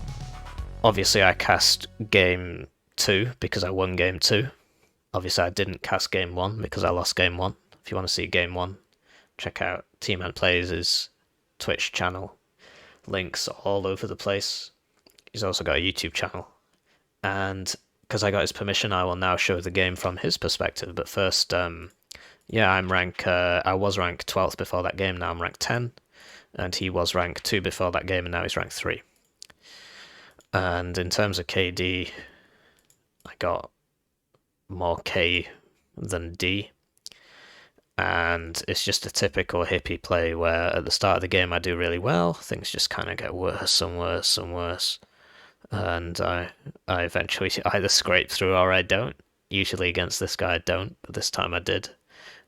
obviously I cast Game 2 because I won Game 2. Obviously I didn't cast Game 1 because I lost Game 1. If you want to see Game 1, check out tmanplays' Twitch channel. Links all over the place. He's also got a YouTube channel. And because I got his permission, I will now show the game from his perspective. But first, yeah, I was rank 12th before that game, now I'm rank 10. And he was rank 2 before that game, and now he's rank 3. And in terms of KD, I got more K than D. And it's just a typical hippie play where at the start of the game I do really well, things just kind of get worse and worse and worse. And I eventually either scrape through or I don't. Usually against this guy I don't, but this time I did.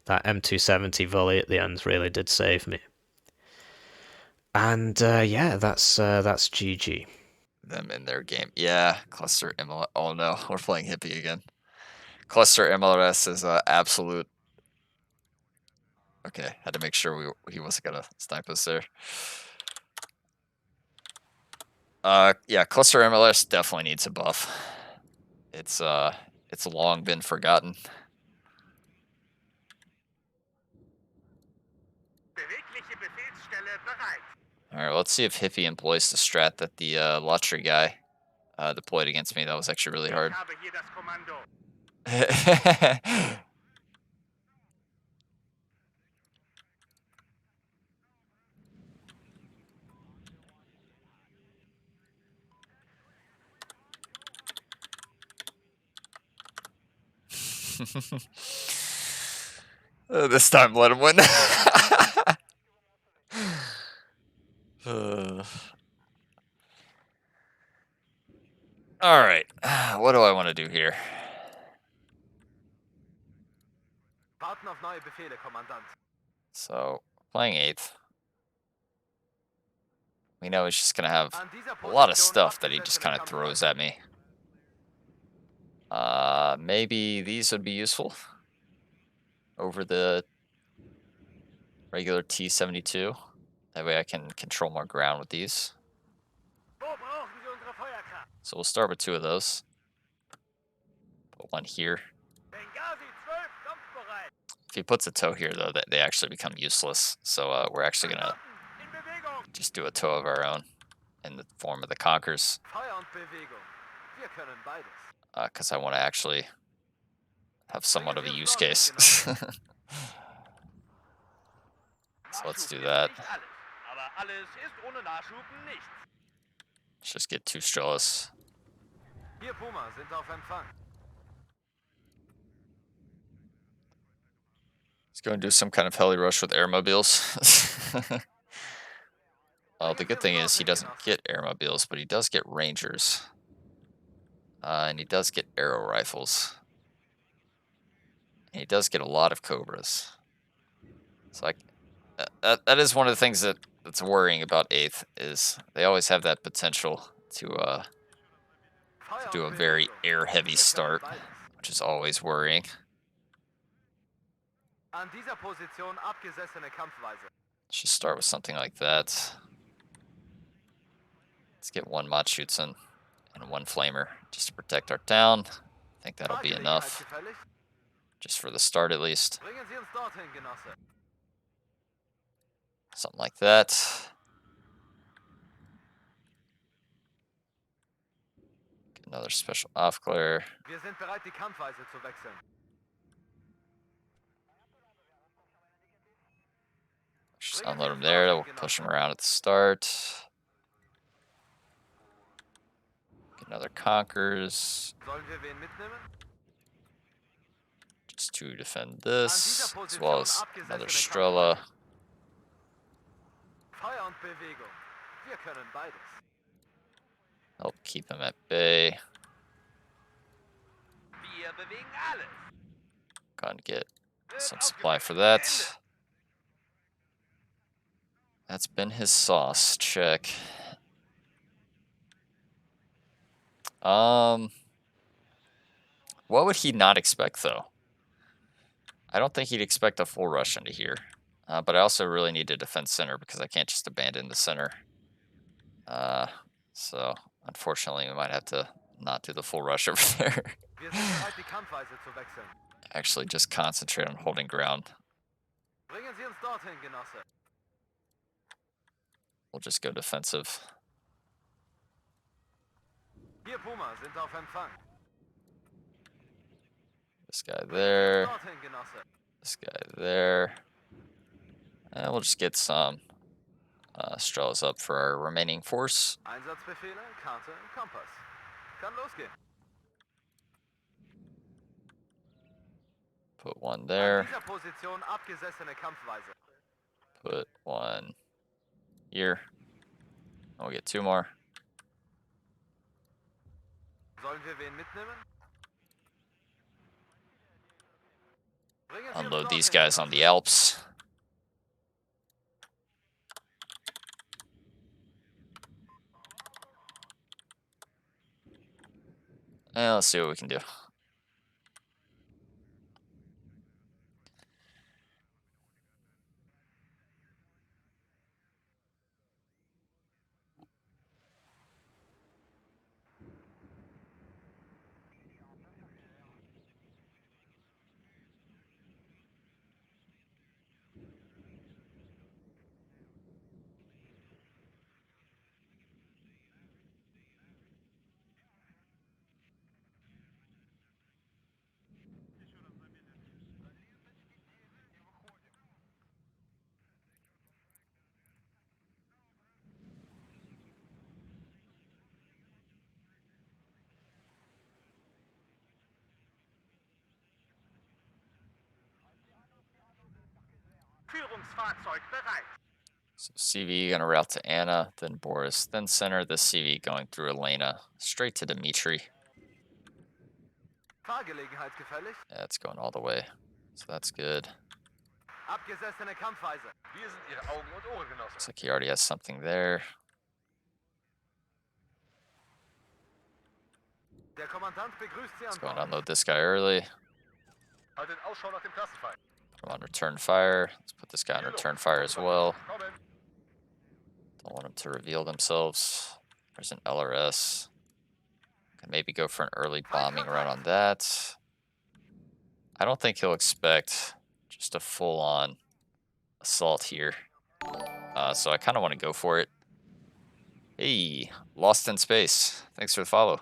That M270 volley at the end really did save me. And yeah, that's GG. Them in their game. Yeah, cluster MLS. Oh no, we're playing Hippie again. Cluster MLS is absolute. Okay, had to make sure he wasn't gonna snipe us there. Yeah, cluster MLS definitely needs a buff. It's long been forgotten. Alright, let's see if Hippie employs the strat that the Lottery guy deployed against me. That was actually really hard. This time, let him win. All right. What do I want to do here? So, playing 8th. We know he's just going to have a lot of stuff that he just kind of throws at me. Maybe these would be useful over the regular T-72. That way I can control more ground with these. So we'll start with 2 of those. Put 1 here. If he puts a tow here, though, they actually become useless. So we're actually going to just do a tow of our own in the form of the Conquers. Because I want to actually have somewhat of a use case. So let's do that. Let's just get 2 Strellas. Let's go and do some kind of heli rush with airmobiles. Well, the good thing is he doesn't get airmobiles, but he does get Rangers. And he does get arrow rifles. And he does get a lot of Cobras. So that is one of the things that's worrying about 8th, is they always have that potential to do a very air-heavy start, which is always worrying. Let's just start with something like that. Let's get 1 Motschutzen and 1 Flamer just to protect our town. I think that'll be enough, just for the start at least. Something like that. Get another special Aufklär. Just unload him there. We'll push him around at the start. Get another Conquers. Just to defend this, as well as another Strela. Help keep him at bay. Go and get some supply for that. That's been his sauce. Check. What would he not expect, though? I don't think he'd expect a full rush into here. But I also really need to defend center because I can't just abandon the center. So, unfortunately, we might have to not do the full rush over there. Actually, just concentrate on holding ground. We'll just go defensive. This guy there. This guy there. And we'll just get some Strellas up for our remaining force. Put 1 there. Put 1 here. And we'll get 2 more. Unload these guys on the Alps. And let's see what we can do. So CV gonna route to Anna, then Boris, then center the CV going through Elena, straight to Dmitri. Yeah, it's going all the way. So that's good. Looks like he already has something there. Let's go and unload this guy early. Put him on return fire. Let's put this guy on return fire as well. Don't want him to reveal themselves. There's an LRS. Can maybe go for an early bombing run on that. I don't think he'll expect just a full-on assault here. So I kind of want to go for it. Hey, Lost in Space. Thanks for the follow.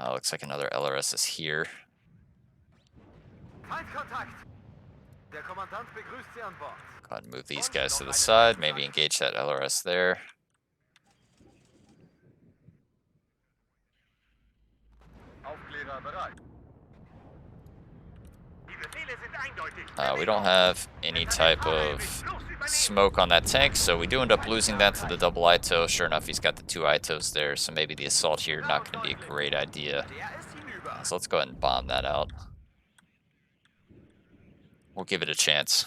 Looks like another LRS is here. Go ahead and move these guys to the side. Maybe engage that LRS there. We don't have any type of smoke on that tank, so we do end up losing that to the double ITO. Sure enough, he's got the 2 ITOs there, so maybe the assault here not going to be a great idea. So let's go ahead and bomb that out. We'll give it a chance.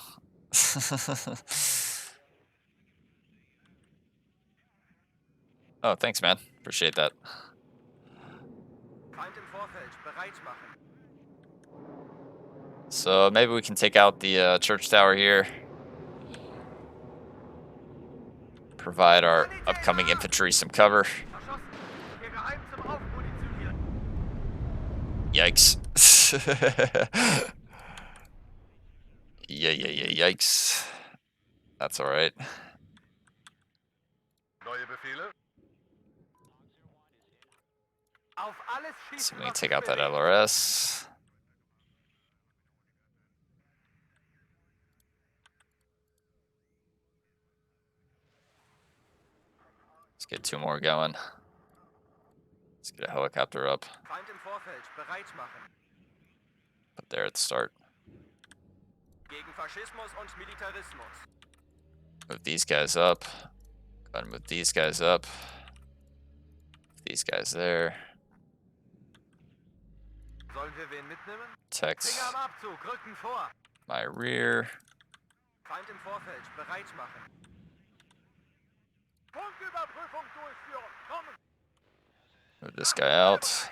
Oh, thanks, man. Appreciate that. So maybe we can take out the church tower here. Provide our upcoming infantry some cover. Yikes. Yikes. That's alright. So we can take out that LRS. Let's get 2 more going. Let's get a helicopter up. Put there at the start. Move these guys up. Go ahead and move these guys up. These guys there. Protect my rear. Move this guy out.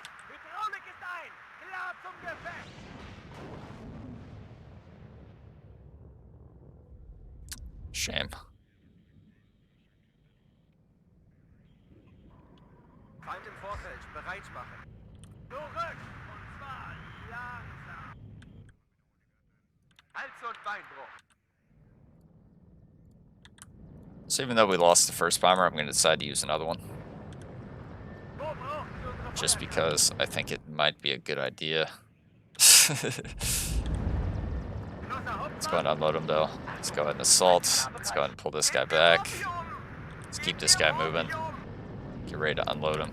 Shame. So even though we lost the first bomber, I'm going to decide to use another one. Just because I think it might be a good idea. Let's go ahead and unload him though. Let's go ahead and assault. Let's go ahead and pull this guy back. Let's keep this guy moving. Get ready to unload him.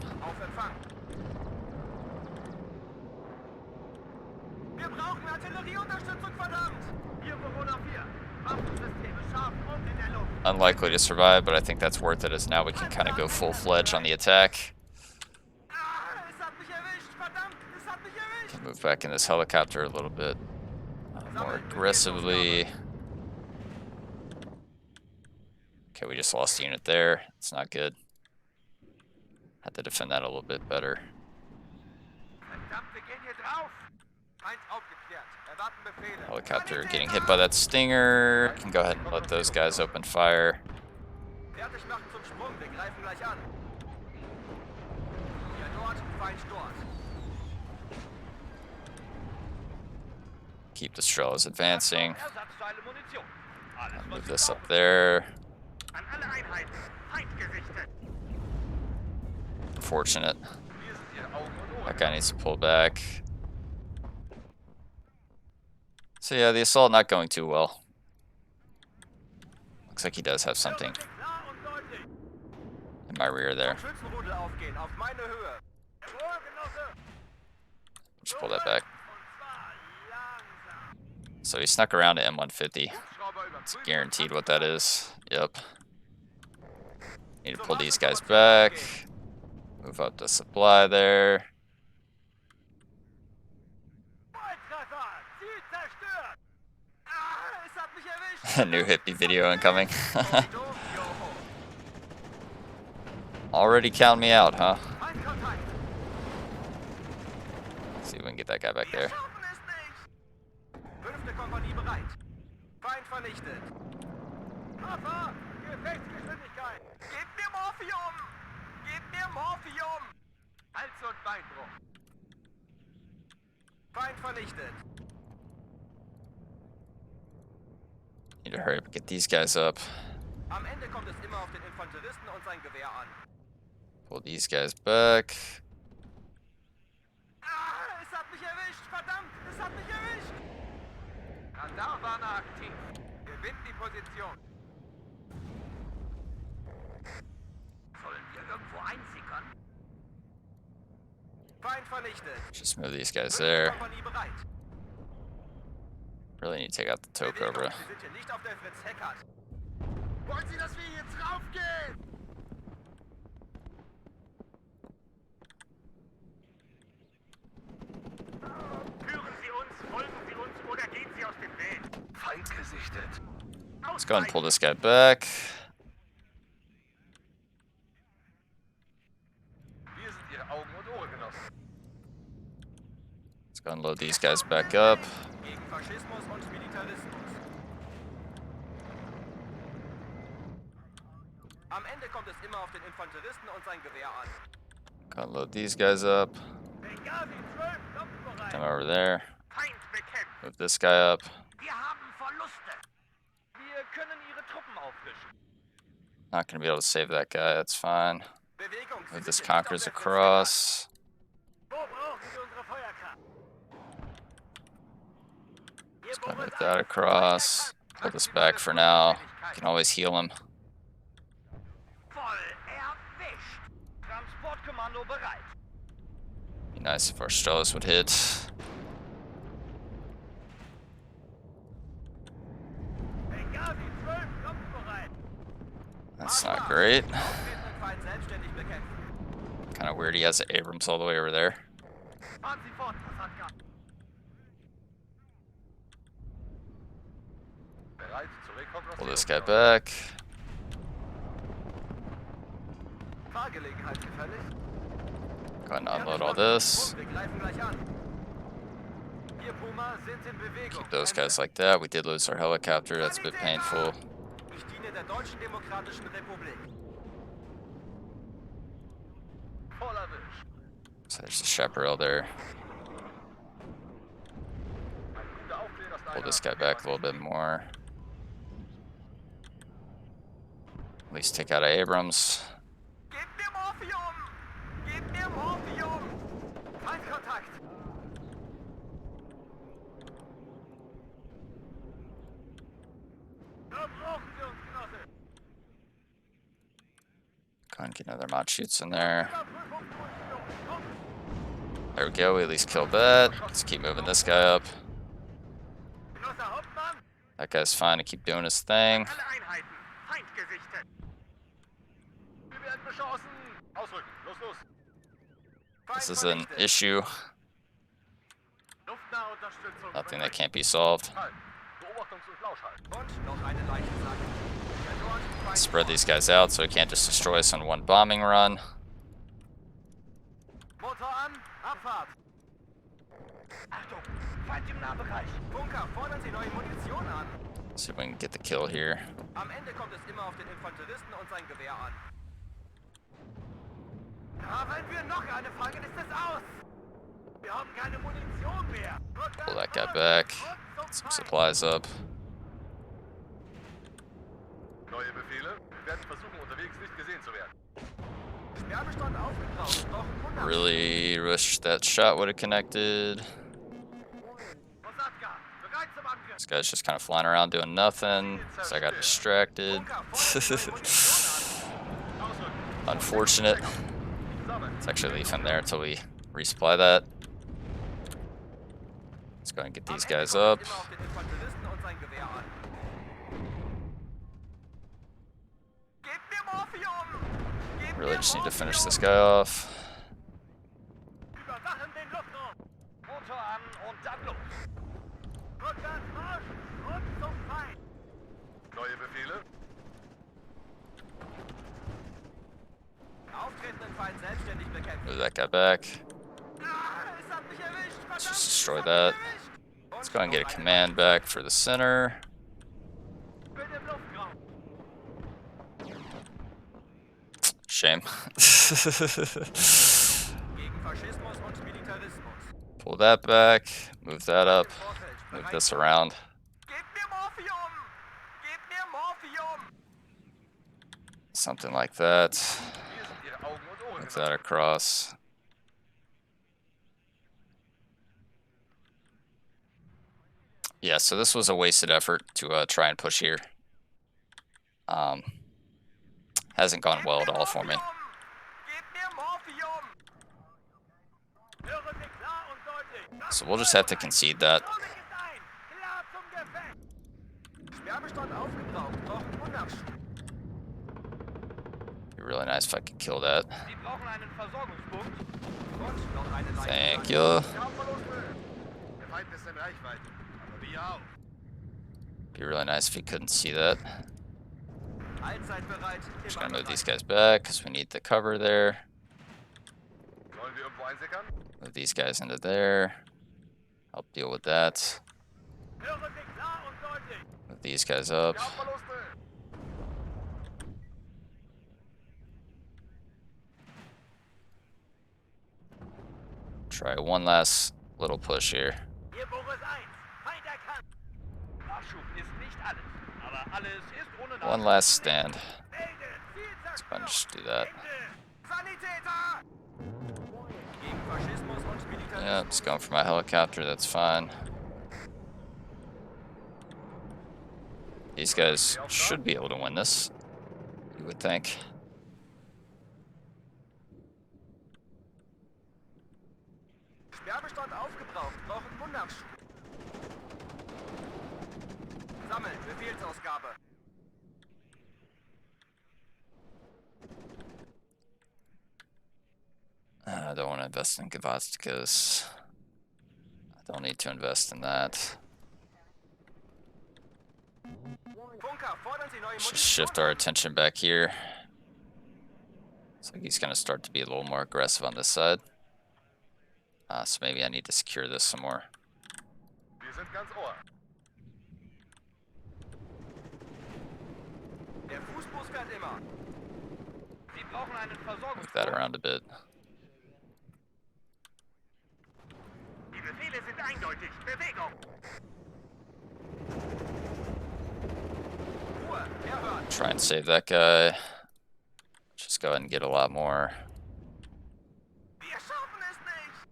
Unlikely to survive, but I think that's worth it as now we can kind of go full-fledged on the attack. Can move back in this helicopter a little bit more aggressively. Okay, we just lost a unit there. It's not good. Had to defend that a little bit better. Helicopter getting hit by that Stinger. Can go ahead and let those guys open fire. Keep the Strellas advancing. I'll move this up there. Unfortunate. That guy needs to pull back. So yeah, the assault not going too well. Looks like he does have something in my rear there. Just pull that back. So he snuck around to M150. It's guaranteed what that is. Yep. Need to pull these guys back. Move up the supply there. New Hippie video incoming. Already count me out, huh? Let's see if we can get that guy back there. Need to hurry up and get these guys up. Am Ende kommt es immer auf den Infanteristen und sein Gewehr an. Pull these guys back. Es hat mich erwischt, verdammt, es hat mich erwischt. Radarwarner aktiv. Gewinnt die Position. Sollen wir irgendwo einsickern? Feind vernichtet. Just move these guys there. Really need to take out the tow cobra. Sie sind hier nicht auf der Fritz Heckert. Wollen Sie, dass wir jetzt raufgehen? Führen Sie uns, folgen Sie uns oder gehen Sie aus dem Weg. Feind gesichtet. Let's go ahead and pull this guy back. Wir sind Ihre Augen und Ohren, Genossen. Let's go and load these guys back up. Gegen Faschismus und Militarismus. Am Ende kommt es immer auf den Infanteristen und sein Gewehr an. Go and load these guys up. Come over there. Feind bekämpft. Move this guy up. Wir haben Verluste. Wir können Ihre Truppen auffrischen. Not gonna be able to save that guy, that's fine. Bewegung. Move this Conquerors across. Wo brauchen Sie unsere Feuerkraft? Let's go and move that across. Pull this back for now. Can always heal him. Voll erwischt. Transportkommando bereit. Be nice if our Strellis would hit. Benghazi 12, kampfbereit. That's not great. Auftretenden Feind selbstständig bekämpfen. Kind of weird he has the Abrams all the way over there. Fahren Sie fort, Kasatka. Bereit zur Rekonstruktion. Pull this guy back. Fahrgelegenheit gefällig. Go ahead and unload all this. Wir greifen gleich an. Wir Puma sind in Bewegung. Keep those guys like that. We did lose our helicopter. That's a bit painful. Ich diene der Deutschen Demokratischen Republik. Voll erwischt. So there's a chaparral there. Pull this guy back a little bit more. At least take out Abrams. Gebt mir Morphium! Gebt mir Morphium! Feindkontakt! Da brauchen wir uns, Genosse! Go and get another Motschutzen in there. There we go. We at least killed that. Let's keep moving this guy up. Genosse Hauptmann! That guy's fine to keep doing his thing. Alle Einheiten! Feind gesichtet! Wir werden beschossen! Ausrücken! Los, los! This is an issue. Luftnahe Unterstützung! Nothing that can't be solved. Beobachtungs- und Lauschhalt. Und noch eine Leichensack. Der Nord- Feind- Spread these guys out so he can't just destroy us on one bombing run. Motor an, Abfahrt! Achtung! Feind im Nahbereich! Bunker, fordern Sie neue Munition an! See if we can get the kill here. Am Ende kommt es immer auf den Infanteristen und sein Gewehr an. Haben wir noch eine Frage, ist es aus! Wir haben keine Munition mehr! Pull that guy back. Get some supplies up. Neue Befehle? Wir werden versuchen, unterwegs nicht gesehen zu werden. Sperrbestand aufgebraucht. Brauchen 100. Really wish that shot would have connected. Kosatka, bereit zum Angriff. This guy's just kind of flying around doing nothing. So I got distracted. Bunker, fordern Sie neue Munition an! Ausrücken. Unfortunate. Sammeln. Let's actually leave him there until we resupply that. Let's go and get Am these Ende guys kommt up. es immer auf den Infanteristen und sein Gewehr an. Gebt mir Morphium! Gebt Really mir just need to finish Morphium! this guy off. Überwachen den Luftraum! Motor an und dann los! Rückwärts Marsch und zum Feind! Neue Befehle? Auftretenden Feind selbstständig bekämpfen. Move that guy back. Es hat mich erwischt! Let's Verdammt! just Es destroy hat that. mich erwischt! Let's go and get a command back for the center. Bin im Luftraum! Shame. Gegen Faschismus und Militarismus. Pull that back. Move that up. Im Vorfeld Move bereit. this around. Gebt mir Morphium! Gebt mir Morphium! Something like that. Hier sind Ihre Augen und Ohren. Move that across. Yeah, so this was a wasted effort to try and push here. Hasn't gone well at all for me. Gebt mir Morphium! Hören Sie klar und deutlich! So we'll just have to concede that. Vorsicht ist ein! Klar zum Gefecht! Sperrbestand aufgebraucht. Brauchen Unnachschub. Be really nice if I could kill that. Sie brauchen einen Versorgungspunkt. Und noch eine Leitung. Thank you. Kampfverluste. Der Feind ist in Reichweite. Aber wir auch. Be really nice if you couldn't see that. Allzeit bereit. Just Immer gonna move these bereit. guys back because we need the cover there. Sollen wir irgendwo einsickern? Move these guys into there. Help deal with that. Hören Sie klar und deutlich! Move these guys up. Kampfverluste. Try one last little push here. Hier Boris 1. Feind erkannt. Nachschub ist nicht alles. Aber alles ist ohne Nachschub. One last stand. Melde! Ziel Let's go and zerstört! just do that. Ende! Sanitäter! Gegen Faschismus und Militarismus. Yeah, just going for my helicopter, that's fine. These guys should be able to win this, you would think. Sperrbestand aufgebraucht. Brauchen Unnachschub. Sammeln. Befehlsausgabe. I don't want to invest in Vatnik. I don't need to invest in that. Funker, fordern Sie neue Let's just shift our attention back here. Looks like he's going to start to be a little more aggressive on this side. So maybe I need to secure this some more. Wir sind ganz Ohr. Der Fußbus fährt immer. Sie brauchen einen Move that Versorgungspunkt. around a bit. Die Befehle sind eindeutig. Bewegung. Ruhe. Erhören. Try and save that guy. Just go ahead and get a lot more. Wir schaffen es nicht.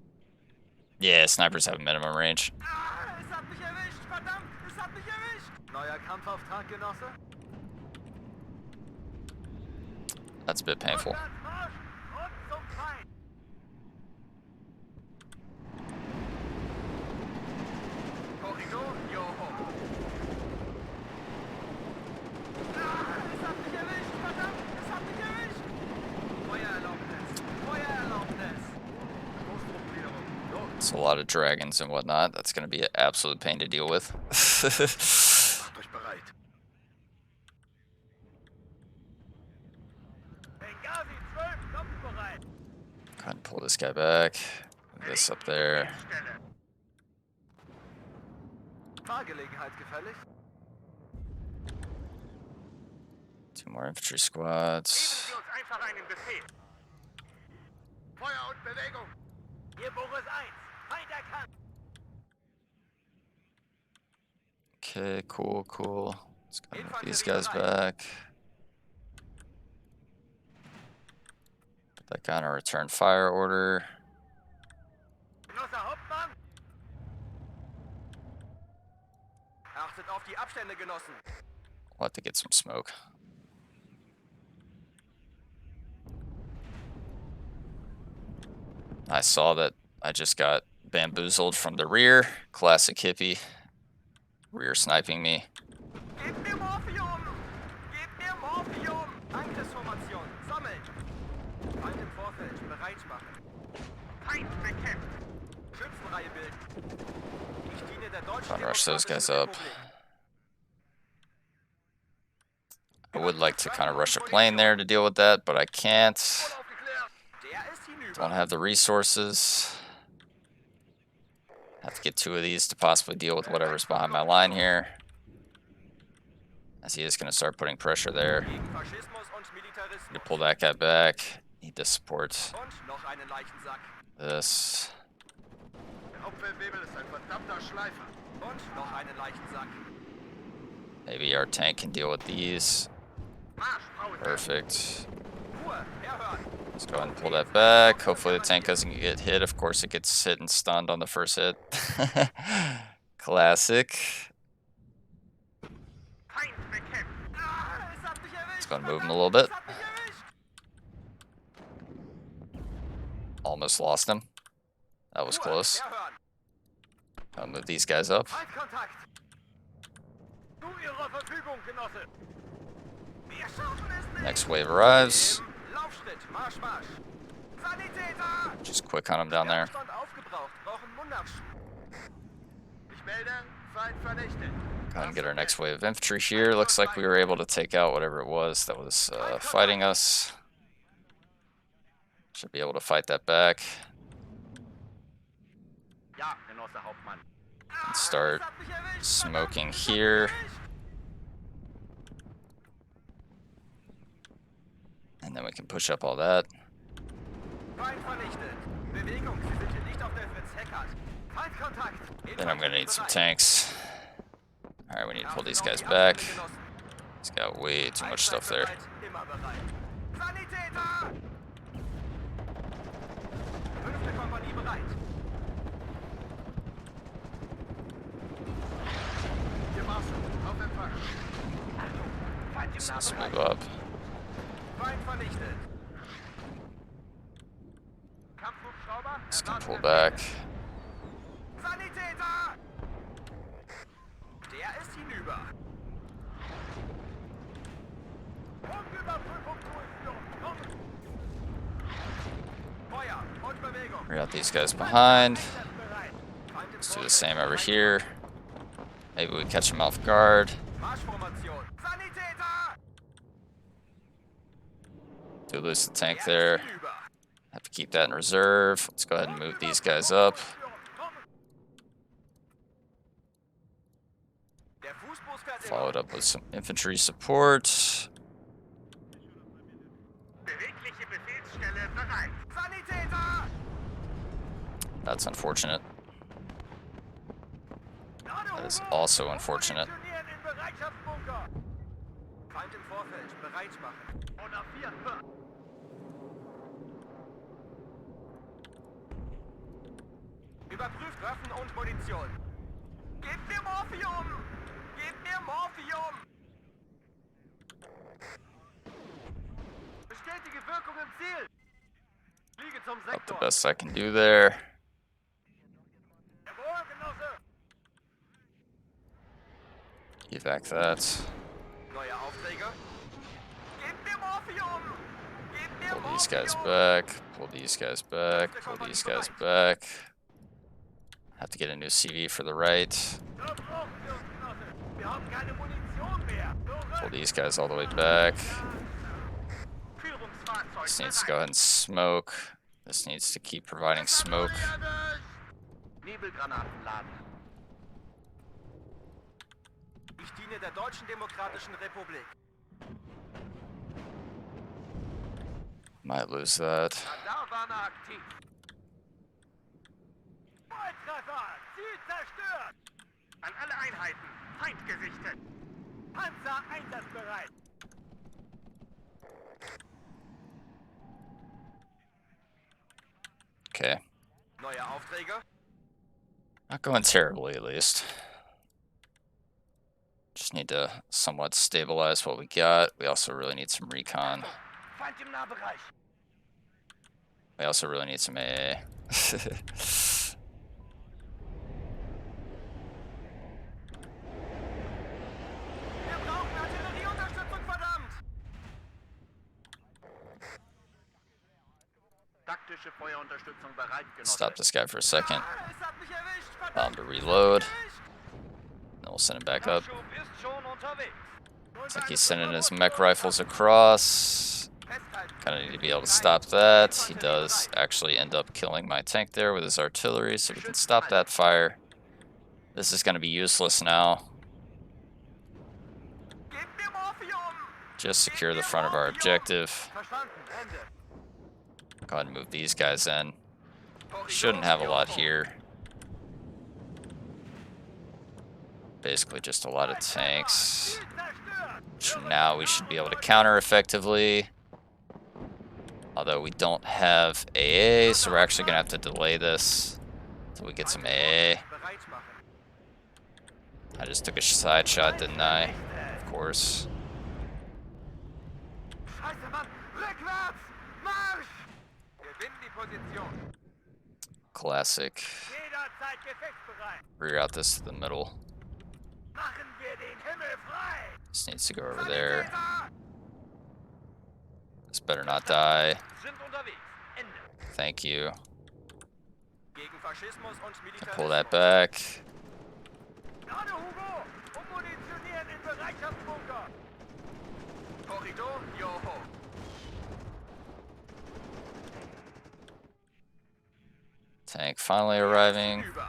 Yeah, snipers have a minimum range. Es hat mich erwischt. Verdammt, es hat mich erwischt. Neuer Kampfauftrag, Genosse. That's a bit painful. Rückwärts Marsch und zum Feind. Korridor, Joho. Es hat mich erwischt. Verdammt, es hat mich erwischt. Feuererlaubnis. Feuererlaubnis. Stoßtruppengliederung. Los. It's a lot of dragons and whatnot. That's going to be an absolute pain to deal with. Macht euch bereit. Benghazi 12, kampfbereit. Go ahead and pull this guy back. Move this up there. Stelle. Fahrgelegenheit gefällig. 2 more infantry squads. Geben Sie uns einfach einen Befehl. Feuer und Bewegung. Hier Boris 1. Feind erkannt. Okay, cool. Let's go move these guys back. Put that guy on a return fire order. Genosse Hauptmann. Achtet auf die Abstände, Genossen. We'll have to get some smoke. I saw that I just got bamboozled from the rear. Classic hippie. Rear sniping me. Gebt mir Morphium! Gebt mir Morphium! Angriffsformation, sammeln! Feind im Vorfeld, bereit machen. Feind bekämpft! Schützenreihe bilden. Ich diene der deutschen Try and rush those guys Demokratischen up. Republik. I would like to kind of rush a plane there to deal with that, but I can't. Der ist hinüber. Don't have the resources. Have to get 2 of these to possibly deal with whatever's behind my line here. As he is going to start putting pressure there. Gegen Faschismus und Militarismus. Need to pull that guy back. Need to support Und noch einen Leichensack. this. Der Hauptfeldwebel ist ein verdammter Schleifer. Und noch einen Leichensack. Maybe our tank can deal with these. Marsch, Frau ist Perfect. Ruhe, herhören. Let's go ahead and pull that back. Hopefully the tank doesn't get hit. Of course it gets hit and stunned on the first hit. Classic. Feind bekämpft. Es hat mich erwischt. Let's go and move him a little bit. Es hat mich erwischt. Almost lost him. That was Ruhe, close. herhören. I'll move these guys up. Feindkontakt. Zu Ihrer Verfügung, Genosse. Wir schaffen es nicht. Next wave arrives. Im Laufschritt, Marsch, Marsch. Sanitäter! Just quick on him down there. Stand aufgebraucht, brauchen Mundartschuh. Ich melde, Feind vernichtet. Go ahead and get our next wave of infantry here. Looks like we were able to take out whatever it was that was fighting us. Should be able to fight that back. Ja, Genosse Hauptmann. And start smoking here. And then we can push up all that. Feind vernichtet. Bewegung, Sie sind hier nicht auf der Fritz-Heckert. Feindkontakt. Then I'm gonna need some tanks. Alright, we need to pull these guys back. He's got way too much stuff there. Immer bereit. Sanitäter! 5. Kompanie bereit. Hier Marschall, auf Empfang. Feind im So let's Nahbereich. move up. Feind vernichtet. Kampfhubschrauber, Just gonna erwarten pull Befehle. back. Sanitäter! Der ist hinüber. Punktüberprüfung durchführen. Feuer und Bewegung. We got these guys behind. Einsatzbereit. Feind im Let's do the Vorfeld. same over here. Maybe we catch him off guard. Marschformation. Sanitäter! Do lose the tank Der there. ist hinüber. Have to keep that in reserve. Let's go ahead and move these guys up. Der Fußbus fährt Followed up with some infantry support. Bewegliche Befehlsstelle bereit. Sanitäter! That's unfortunate. That is also unfortunate. In Bereitschaftsbunker. Feind im Vorfeld. Bereit machen. Und auf 4, hör. Überprüft Waffen und Munition. Gebt mir Morphium! Gebt mir Morphium! Bestätige Wirkung im Ziel. Fliege zum Up the Sektor. best I can do there. Jawohl, Genosse! Evac that. Neue Aufträge. Gebt mir Morphium! Gebt mir Pull these guys Morphium! back. Pull these guys back. Pull these guys back. Have to get a new CV for the right. So brauchen wir uns, Genosse. Wir haben keine Munition mehr. Pull these guys all the way back. Führungsfahrzeug This needs to bereit. go ahead and smoke. This needs to keep providing smoke. Nebelgranaten laden. Ich diene der Deutschen Demokratischen Republik. Might lose that. Radarwarner aktiv. Volltreffer! Ziel zerstört! An alle Einheiten. Feind gesichtet. Panzer einsatzbereit! Okay. Neue Aufträge. Not going terribly, at least. Just need to somewhat stabilize what we got. We also really need some recon. Feind im Nahbereich. We also really need some AA. Taktische Feuerunterstützung bereit, Genosse. Stop this guy for a second. Ah, es hat mich erwischt, verdammt. Allow him to Es hat mich reload. erwischt. Then we'll send him back up. Nachschub ist schon unterwegs. Looks like he's sending his mech rifles across. Kind of need to be able to stop that. He does actually end up killing my tank there with his artillery, so we can stop that fire. This is going to be useless now. Gib mir Morphium. Just secure the front of our objective. Verstanden. Ende. Go ahead and move these guys in. Shouldn't have a lot here. Basically just a lot of tanks. Which now we should be able to counter effectively. Although we don't have AA, so we're actually going to have to delay this until we get some AA. I just took a side shot, didn't I? Of course. Scheiße, Mann. Rückwärts. Marsch. Gewinn die Position. Classic. Jederzeit gefechtsbereit. Rear out this to the middle. Machen wir den Himmel frei. This needs to go over there. This better not die. Sind unterwegs. Ende. Thank you. Gegen Faschismus und Militarismus. Pull that back. Gerade, Hugo. Ummunitionieren in Bereitschaftsbunker. Korridor, Joho. Tank finally arriving. Über.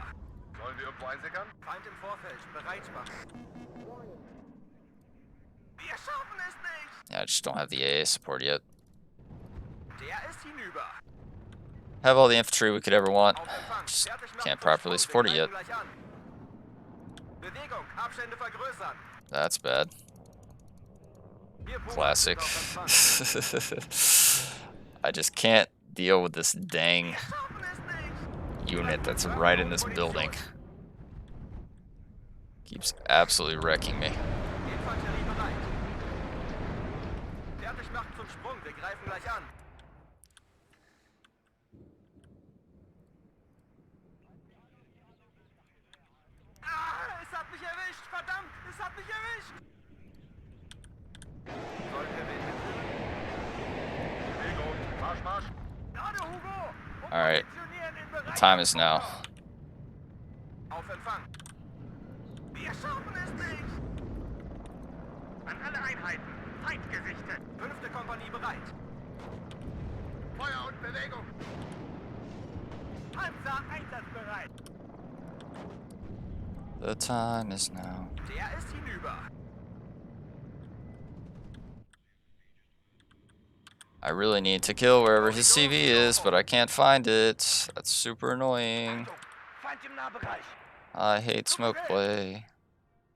Sollen wir irgendwo einsickern? Feind im Vorfeld. Bereit machen. Wir schaffen es nicht. Yeah, I just don't have the AA support yet. Der ist hinüber. Have all the infantry we could ever want. Auf Empfang. Just Fertig machen can't zum properly Sprung. support Wir it yet. greifen gleich an. Bewegung. Abstände vergrößern. That's bad. Wir Puma Classic. sind auf Empfang. I just can't deal with this dang Wir schaffen es nicht. unit that's right in this building. Keeps absolutely wrecking me. Infanterie bereit. Fertig machen zum Sprung. Wir greifen gleich an. Ah, es hat mich erwischt. Verdammt, es hat mich erwischt. Sollen wir wen mitnehmen? Bewegung. Marsch, Marsch. Gerade, Hugo. All right. Ummunitionieren in The time is now. Auf Empfang. Wir schaffen es nicht. An alle Einheiten. Feind gesichtet. 5. Kompanie bereit. Feuer und Bewegung. Panzer einsatzbereit. The time is now. Der ist hinüber. I really need to kill wherever his CV is, but I can't find it. That's super annoying. Feind im Nahbereich. I hate smoke play.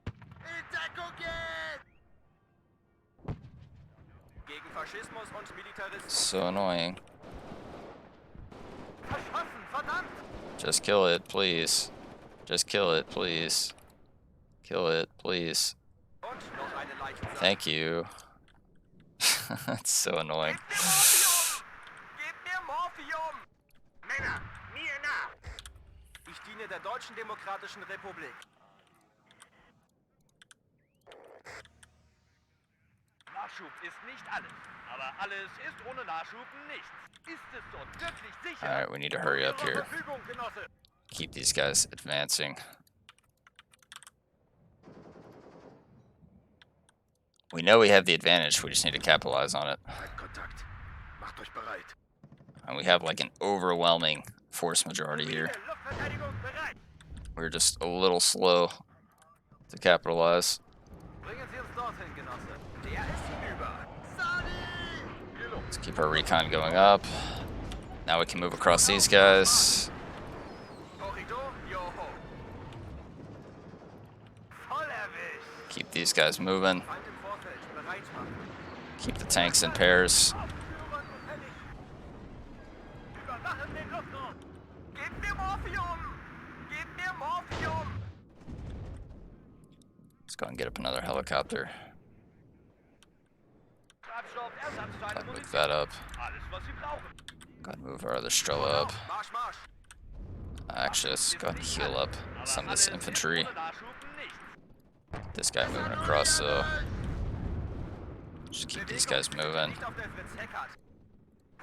In Deckung geht! Gegen Faschismus und Militarismus. So annoying. Verschossen, verdammt. Just kill it, please. Just kill it, please. Kill it, please. Und noch eine Leichensache. Thank you. That's so annoying. Gib mir Morphium! Gib mir Morphium! Männer, mir nach! Ich diene der Deutschen Demokratischen Republik. Nachschub ist nicht alles. Aber alles ist ohne Nachschub nichts. Ist es dort wirklich sicher? Alright, we need to hurry up here. Verfügung, Genosse. Keep these guys advancing. We know we have the advantage, we just need to capitalize on it. Kontakt. Macht euch bereit. And we have like an overwhelming force majority here. Luftverteidigung bereit. We're just a little slow to capitalize. Bringen Sie uns dorthin, Genosse. Der ist hinüber. Sadi! Let's keep our recon going up. Now we can move across these guys. Korridor, Joho. Voll erwischt. Keep these guys moving. Feind im Vorfeld. Bereit machen. Keep the tanks in pairs. Aufführern und fertig. Überwachen den Luftraum. Gib mir Morphium! Gib mir Morphium! Let's go and get up another helicopter. Treibstoff, Ersatzteile, Move Munition. that up. Alles, was Sie brauchen. Go ahead and move our other Strela up. Marsch, Marsch. Actually, let's go ahead and heal up some of this infantry. Ohne Nachschub nichts. This guy moving across, so just keep these guys moving. Nicht auf der Fritz Heckert.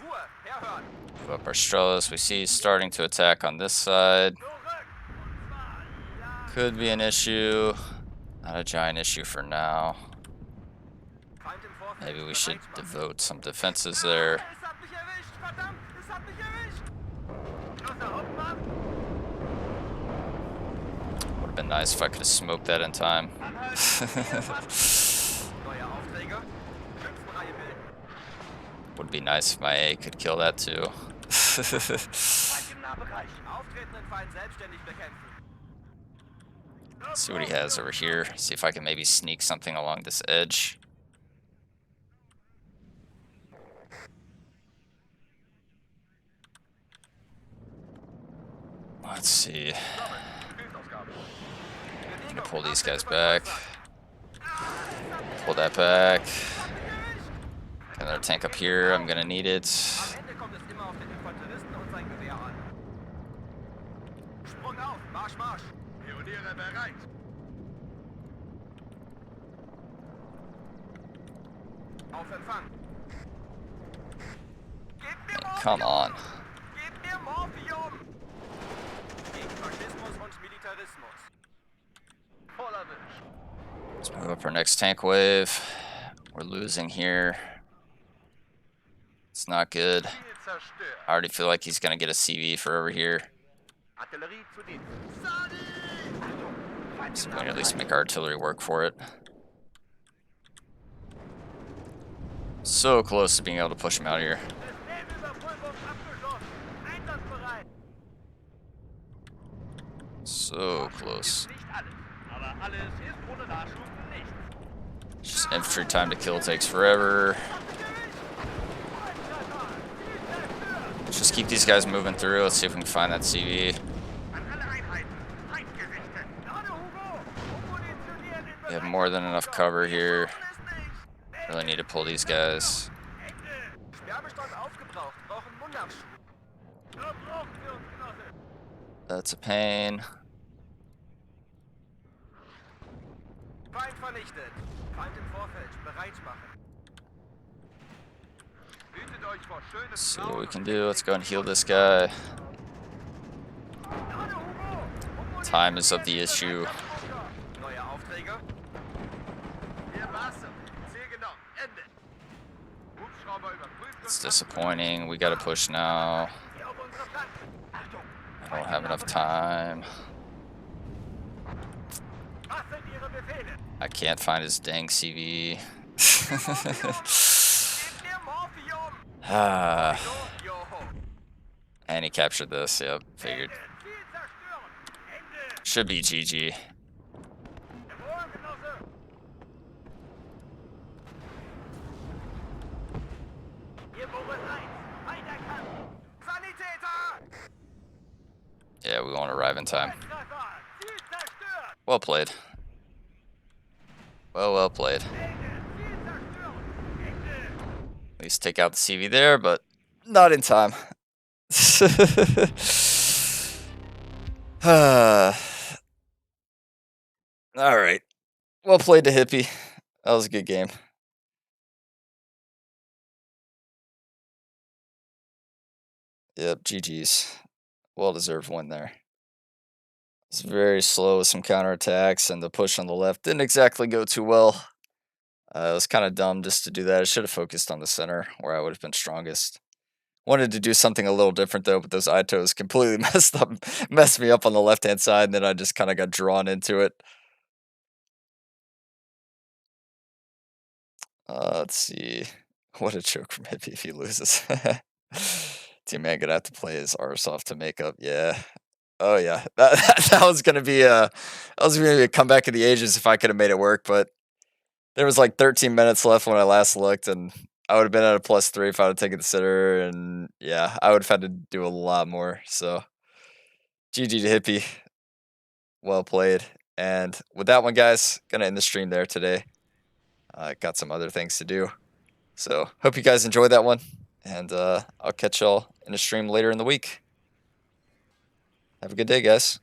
Ruhe, herhören. Move up our Strellas. We see he's starting to attack on this side. Zurück. Und zwar, ja. Could be an issue. Not a giant issue for now. Feind im Vorfeld. Maybe we should Bereit machen. devote some defenses there. Es hat mich erwischt, verdammt, es hat mich erwischt. Schlosser Hauptmann. Would have been nice if I could have smoked that in time. Neue Aufträge. Schützenreihe bilden. Would be nice if my A could kill that too. Feind im Nahbereich. Auftretenden Feind selbstständig bekämpfen. See what he has over here. See if I can maybe sneak something along this edge. Let's see. Gonna pull these guys back. Pull that back. Another tank up here. I'm gonna need it. Am Ende kommt es immer auf den Infanteristen und sein Gewehr an. Sprung auf, Marsch, Marsch. Pioniere bereit. Auf Empfang. Gebt mir Man, come on. Gebt mir Morphium! Gegen Faschismus und Militarismus. Voll erwischt. Let's move up our next tank wave. We're losing here. It's not good. Ziel zerstört. I already feel like he's gonna get a CV for over here. Artillerie zu Dienst. So we can at least make our artillery work for it. So close to being able to push him out of here. Systemüberprüfung abgeschlossen. Einsatzbereit. So close. Nicht alles, aber alles ist ohne Nachschub nichts. Just infantry time to kill takes forever. Let's just keep these guys moving through. Let's see if we can find that CV. An alle Einheiten. Feind gerichtet. Gerade Hugo. Ummunitionieren in We have more than enough cover here. Really need to pull these guys. Sperrbestand aufgebraucht. Brauchen Mundnachschub. Ja, brauchen wir uns, Genosse. That's a pain. Feind vernichtet. Feind im Vorfeld. Bereit machen. Hütet euch vor schönem See what we Blauen can und do. Let's go and heal this guy. Gerade Hugo. Time is of the issue. Neue Aufträge. Hier Wasser. Ziel genommen. Ende. Hubschrauber überprüft. It's disappointing. We gotta push now. Hier auf unsere Flanken. Achtung. I don't have enough time. Was sind Ihre Befehle? I can't find his dang CV. Gebt mir Morphium. Ah, Joho. and he captured this. Yep, figured. Ziel zerstören. Ende. Should be GG. Jawohl, Genosse. Hier Boris 1. Weiter Kampf. Sanitäter. Yeah, we won't arrive in time. Treffer. Ziel zerstört. Well played. Well played. Ende. Ziel zerstören. Ende. At least take out the CV there, but not in time. All right. Well played to Hippie. That was a good game. Yep, GG's. Well-deserved win there. It's very slow with some counterattacks, and the push on the left didn't exactly go too well. It was kind of dumb just to do that. I should have focused on the center, where I would have been strongest. Wanted to do something a little different though, but those Itos completely messed me up on the left-hand side, and then I just kind of got drawn into it. Let's see. What a joke from Hippie if he loses. T-Man gonna have to play his arse off to make up. Yeah. Oh yeah. That was gonna be a comeback of the ages if I could have made it work, but there was like 13 minutes left when I last looked, and I would have been at a +3 if I would have taken the sitter, and yeah, I would have had to do a lot more. So GG to Hippie. Well played. And with that one, guys, gonna end the stream there today. Got some other things to do. So hope you guys enjoyed that one, and I'll catch y'all in a stream later in the week. Have a good day, guys.